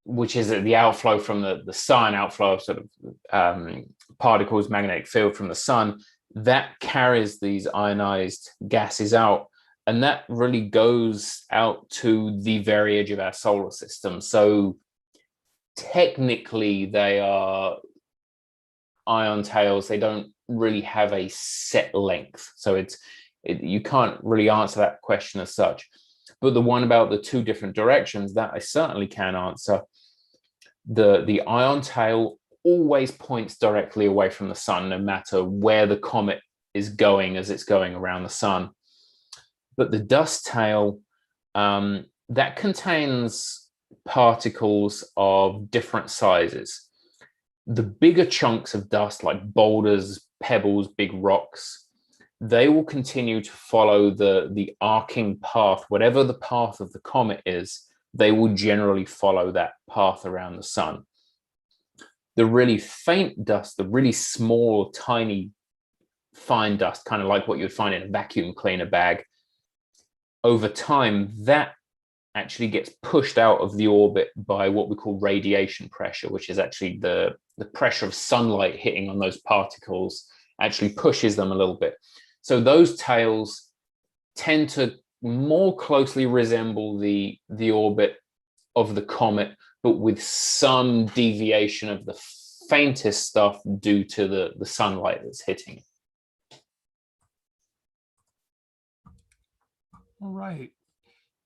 which is the outflow from the sun, outflow of sort of particles, magnetic field from the sun, that carries these ionized gases out. and that really goes out to the very edge of our solar system. So technically they are ion tails. They don't really have a set length, so you can't really answer that question as such. But the one about the two different directions, that I certainly can answer. The ion tail always points directly away from the sun, no matter where the comet is going as it's going around the sun. But the dust tail, that contains particles of different sizes. The bigger chunks of dust, like boulders, pebbles, big rocks, they will continue to follow the arcing path. Whatever the path of the comet is, they will generally follow that path around the sun. The really faint dust, the really small, tiny, fine dust, kind of like what you'd find in a vacuum cleaner bag, over time, that actually gets pushed out of the orbit by what we call radiation pressure, which is actually the pressure of sunlight hitting on those particles actually pushes them a little bit. So those tails tend to more closely resemble the orbit of the comet, but with some deviation of the faintest stuff due to the sunlight that's hitting it. All right.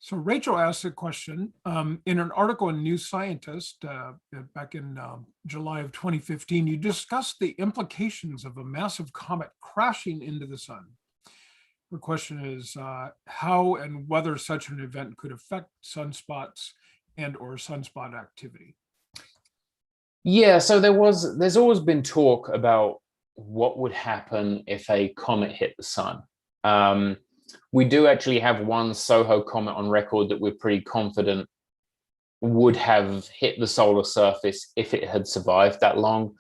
So Rachel asked a question in an article in New Scientist back in July of 2015. You discussed the implications of a massive comet crashing into the sun. The question is how and whether such an event could affect sunspots and or sunspot activity. Yeah, so there's always been talk about what would happen if a comet hit the sun. We do actually have one SOHO comet on record that we're pretty confident would have hit the solar surface if it had survived that long.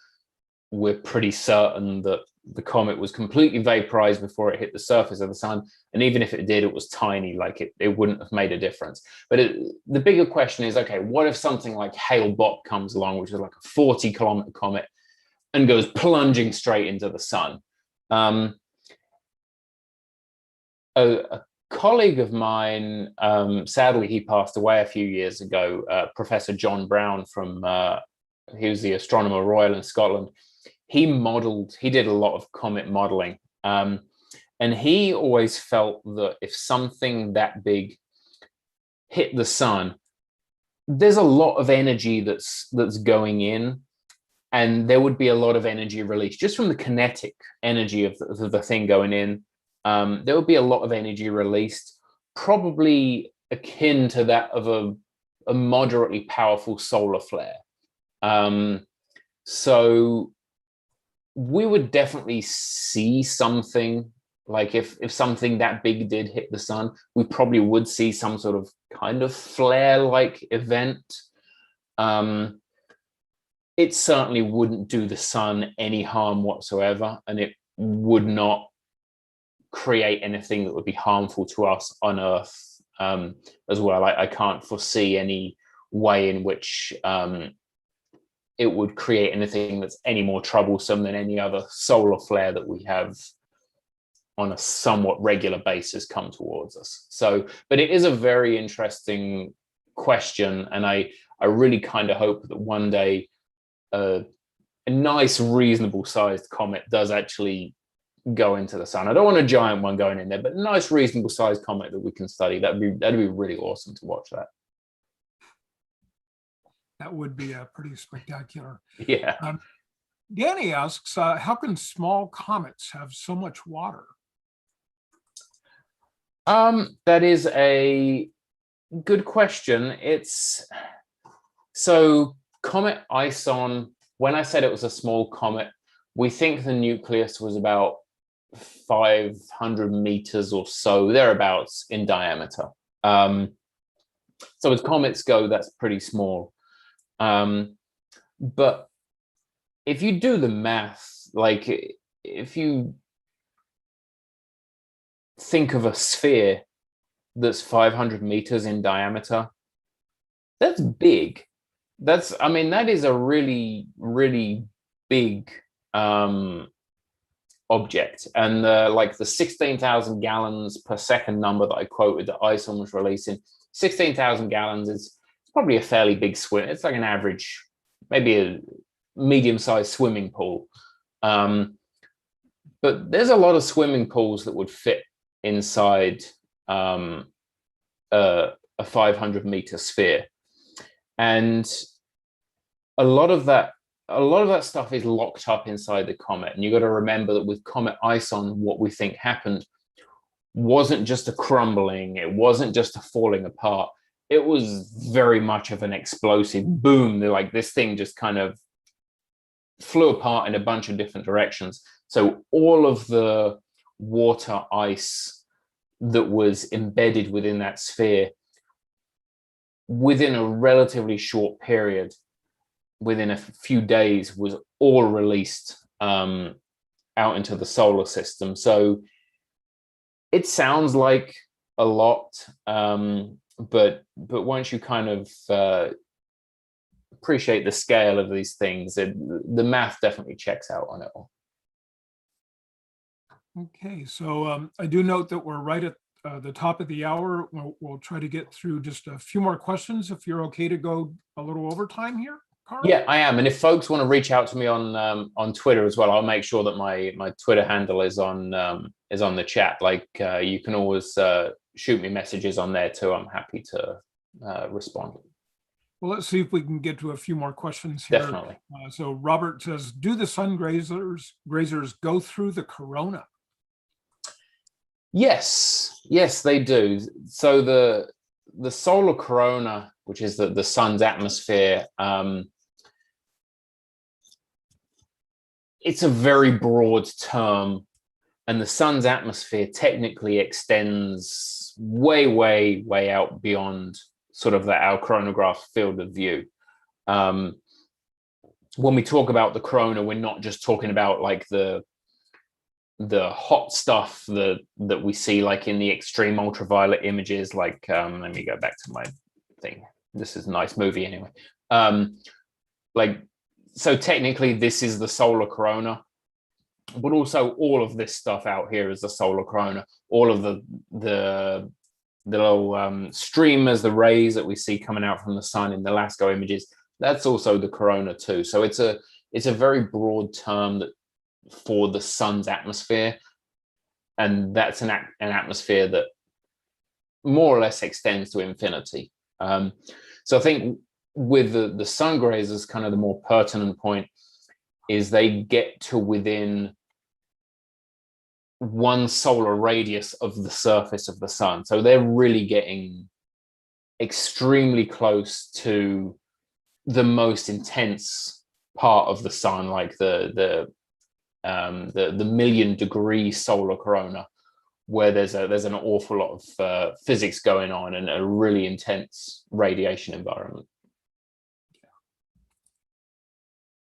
We're pretty certain that the comet was completely vaporized before it hit the surface of the sun. And even if it did, it was tiny, like it wouldn't have made a difference. But the bigger question is, okay, what if something like Hale-Bopp comes along, which is like a 40-kilometer comet, and goes plunging straight into the sun? A colleague of mine, sadly, he passed away a few years ago, Professor John Brown he was the Astronomer Royal in Scotland. He did a lot of comet modeling. And he always felt that if something that big hit the sun, there's a lot of energy that's going in, and there would be a lot of energy released just from the kinetic energy of the thing going in. There would be a lot of energy released, probably akin to that of a moderately powerful solar flare. So we would definitely see something, like if something that big did hit the sun, we probably would see some sort of kind of flare-like event. It certainly wouldn't do the sun any harm whatsoever, and it would not create anything that would be harmful to us on Earth as well. I can't foresee any way in which it would create anything that's any more troublesome than any other solar flare that we have on a somewhat regular basis come towards us. So, but it is a very interesting question, and I really kind of hope that one day a nice, reasonable sized comet does actually go into the sun. I don't want a giant one going in there, but a nice, reasonable sized comet that we can study. That'd be really awesome to watch that. That would be pretty spectacular. Yeah. Danny asks, how can small comets have so much water? That is a good question. So Comet Ison, when I said it was a small comet, we think the nucleus was about 500 meters or so, thereabouts, in diameter. So as comets go, that's pretty small. But if you do the math, like if you think of a sphere that's 500 meters in diameter, that's big. That is a really, really big object. And like the 16,000 gallons per second number that I quoted that Ison was releasing, 16,000 gallons is probably a fairly big swim. It's like an average, maybe a medium-sized swimming pool. But there's a lot of swimming pools that would fit inside a 500-meter sphere. And a lot of that stuff is locked up inside the comet. And you got to remember that with Comet Ison, what we think happened wasn't just a crumbling, it wasn't just a falling apart. It was very much of an explosive boom. Like this thing just kind of flew apart in a bunch of different directions. So all of the water ice that was embedded within that sphere, within a relatively short period, within a few days, was all released out into the solar system. So it sounds like a lot, but once you kind of appreciate the scale of these things, the math definitely checks out on it all. Okay, so I do note that we're right at the top of the hour. We'll try to get through just a few more questions if you're okay to go a little overtime here, Karl? Yeah, I am. And if folks want to reach out to me on Twitter as well, I'll make sure that my Twitter handle is on the chat. Like you can always shoot me messages on there too. I'm happy to respond. Well, let's see if we can get to a few more questions here. Definitely. So Robert says, do the Sungrazers go through the corona? Yes, they do. So the solar corona, which is the sun's atmosphere, it's a very broad term, and the sun's atmosphere technically extends way out beyond sort of our coronagraph field of view. When we talk about the corona, we're not just talking about like the hot stuff that we see like in the extreme ultraviolet images. Like let me go back to my thing. This is a nice movie anyway. Like, so technically this is the solar corona, but also all of this stuff out here is the solar corona. All of the little streamers, the rays that we see coming out from the sun in the LASCO images, that's also the corona too. So it's a very broad term that for the sun's atmosphere, and that's an atmosphere that more or less extends to infinity. So I think with the Sungrazers, kind of the more pertinent point is they get to within one solar radius of the surface of the sun. So they're really getting extremely close to the most intense part of the sun, like the million-degree solar corona, where there's an awful lot of physics going on and a really intense radiation environment.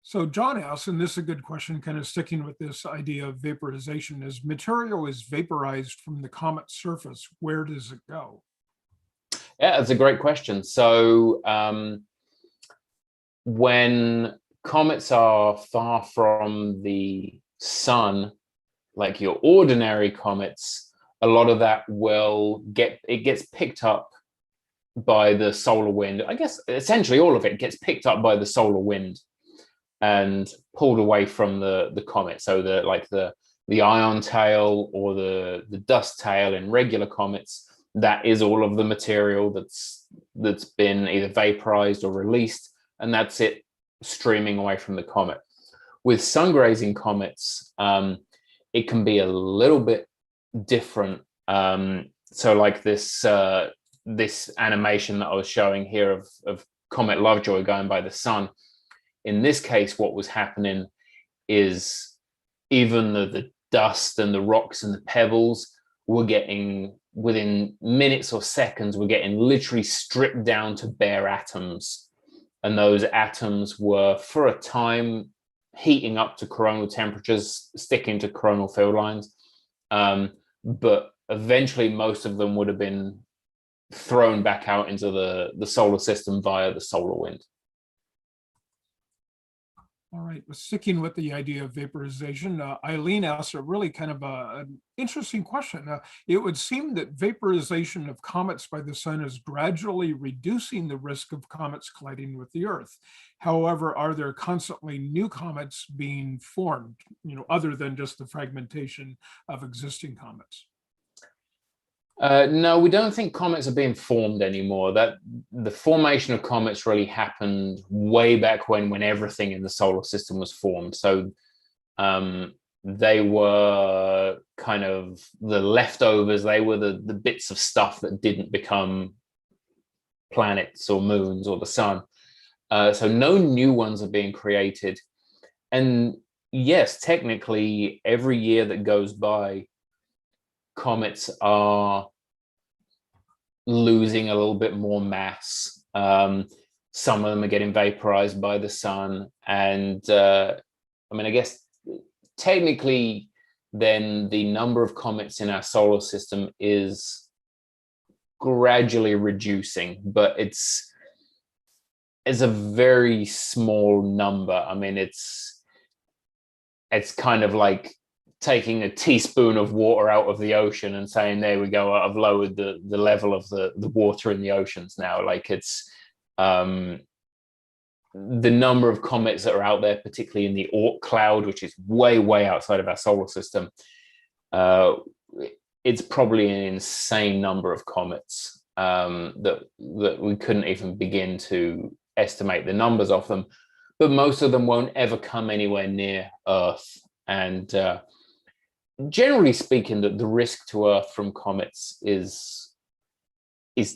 So John asks, and this is a good question, kind of sticking with this idea of vaporization, as material is vaporized from the comet's surface, where does it go? Yeah, that's a great question. So when comets are far from the sun, like your ordinary comets, a lot of that gets picked up by the solar wind. I guess essentially all of it gets picked up by the solar wind and pulled away from the comet. So the ion tail or the dust tail in regular comets, that is all of the material that's been either vaporized or released, and that's it streaming away from the comet. With Sungrazing comets, it can be a little bit different. So like this animation that I was showing here of Comet Lovejoy going by the sun, in this case, what was happening is even the dust and the rocks and the pebbles were getting, within minutes or seconds, we're getting literally stripped down to bare atoms. And those atoms were, for a time, heating up to coronal temperatures, sticking to coronal field lines. But eventually, most of them would have been thrown back out into the solar system via the solar wind. All right, well, sticking with the idea of vaporization, Eileen asked a really kind of an interesting question. It would seem that vaporization of comets by the sun is gradually reducing the risk of comets colliding with the Earth. However, are there constantly new comets being formed, other than just the fragmentation of existing comets? No, we don't think comets are being formed anymore. That the formation of comets really happened way back when everything in the solar system was formed. So they were kind of the leftovers. They were the bits of stuff that didn't become planets or moons or the sun. So no new ones are being created. And yes, technically, every year that goes by, comets are losing a little bit more mass. Some of them are getting vaporized by the sun. And I guess technically, then the number of comets in our solar system is gradually reducing, but it's a very small number. I mean, it's kind of like taking a teaspoon of water out of the ocean and saying, there we go, I've lowered the level of the water in the oceans now. Like it's the number of comets that are out there, particularly in the Oort cloud, which is way outside of our solar system. It's probably an insane number of comets that we couldn't even begin to estimate the numbers of them, but most of them won't ever come anywhere near Earth. And generally speaking, the risk to Earth from comets is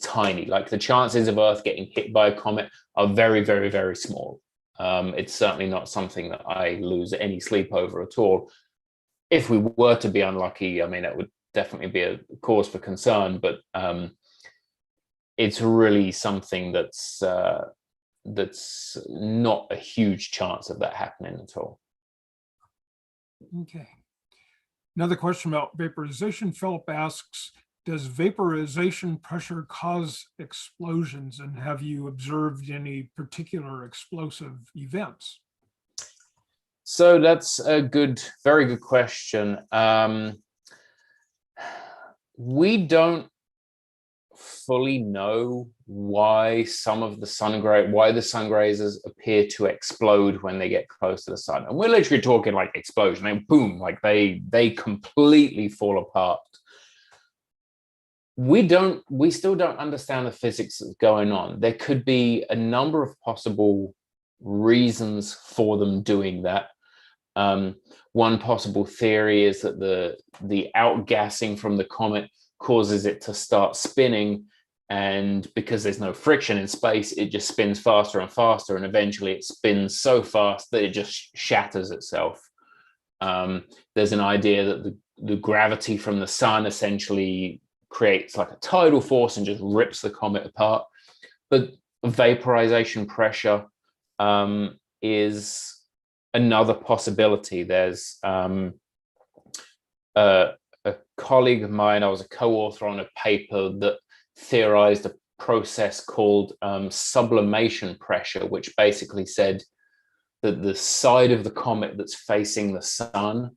tiny. Like the chances of Earth getting hit by a comet are very small. It's certainly not something that I lose any sleep over at all. If we were to be unlucky, I mean, that would definitely be a cause for concern, but it's really something that's not a huge chance of that happening at all. Okay. Another question about vaporization. Philip asks, does vaporization pressure cause explosions, and have you observed any particular explosive events? So that's a very good question. We don't fully know why the Sungrazers appear to explode when they get close to the sun. And we're literally talking like explosion, and boom, like they completely fall apart. We still don't understand the physics that's going on. There could be a number of possible reasons for them doing that. One possible theory is that the outgassing from the comet causes it to start spinning, and because there's no friction in space, it just spins faster and faster, and eventually it spins so fast that it just shatters itself. There's an idea that the gravity from the sun essentially creates like a tidal force and just rips the comet apart. But vaporization pressure is another possibility. There's a colleague of mine, I was a co-author on a paper that theorized a process called sublimation pressure, which basically said that the side of the comet that's facing the sun,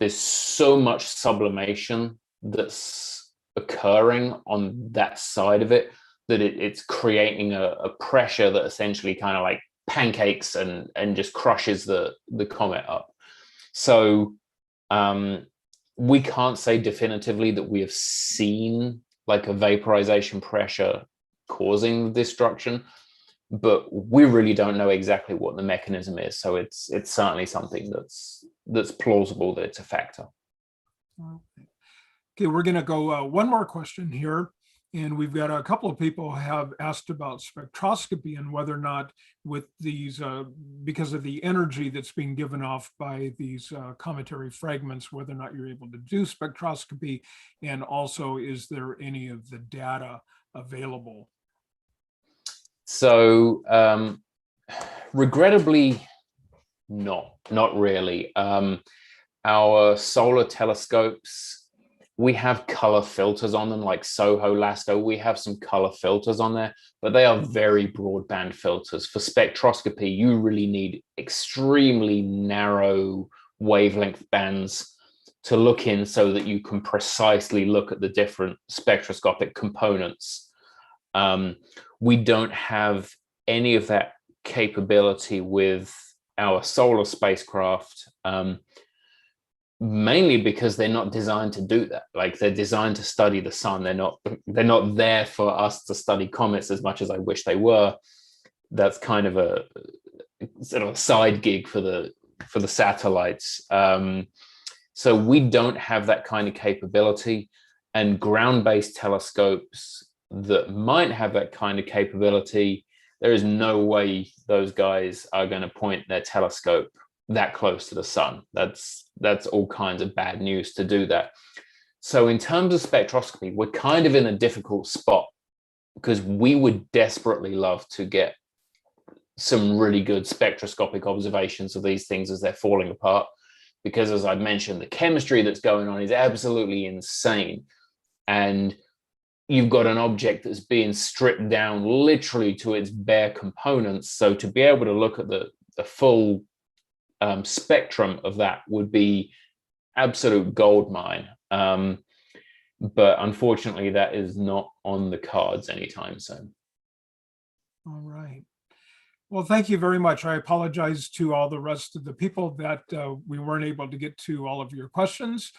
there's so much sublimation that's occurring on that side of it that it's creating a pressure that essentially kind of like pancakes and just crushes the comet up. So we can't say definitively that we have seen like a vaporization pressure causing the destruction, but we really don't know exactly what the mechanism is. So it's certainly something that's plausible that it's a factor. Okay, we're going to go one more question here. And we've got a couple of people have asked about spectroscopy and whether or not with these, because of the energy that's being given off by these cometary fragments, whether or not you're able to do spectroscopy, and also is there any of the data available? So regrettably, not really. Our solar telescopes we have color filters on them, like SOHO, LASCO. We have some color filters on there, but they are very broadband filters. For spectroscopy, you really need extremely narrow wavelength bands to look in so that you can precisely look at the different spectroscopic components. We don't have any of that capability with our solar spacecraft, mainly because they're not designed to do that. Like, they're designed to study the sun. They're not there for us to study comets as much as I wish they were. That's kind of a sort of a side gig for the satellites. So we don't have that kind of capability, and ground-based telescopes that might have that kind of capability, there is no way those guys are going to point their telescope that close to the sun. That's all kinds of bad news to do that. So in terms of spectroscopy, we're kind of in a difficult spot, because we would desperately love to get some really good spectroscopic observations of these things as they're falling apart, because, as I mentioned, the chemistry that's going on is absolutely insane. And you've got an object that's being stripped down literally to its bare components. So to be able to look at the full spectrum of that would be absolute gold mine. But unfortunately, that is not on the cards anytime soon. All right. Well, thank you very much. I apologize to all the rest of the people that we weren't able to get to all of your questions.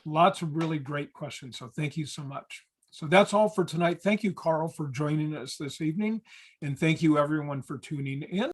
Lots of really great questions, so thank you so much. So that's all for tonight. Thank you, Karl, for joining us this evening, and thank you everyone for tuning in.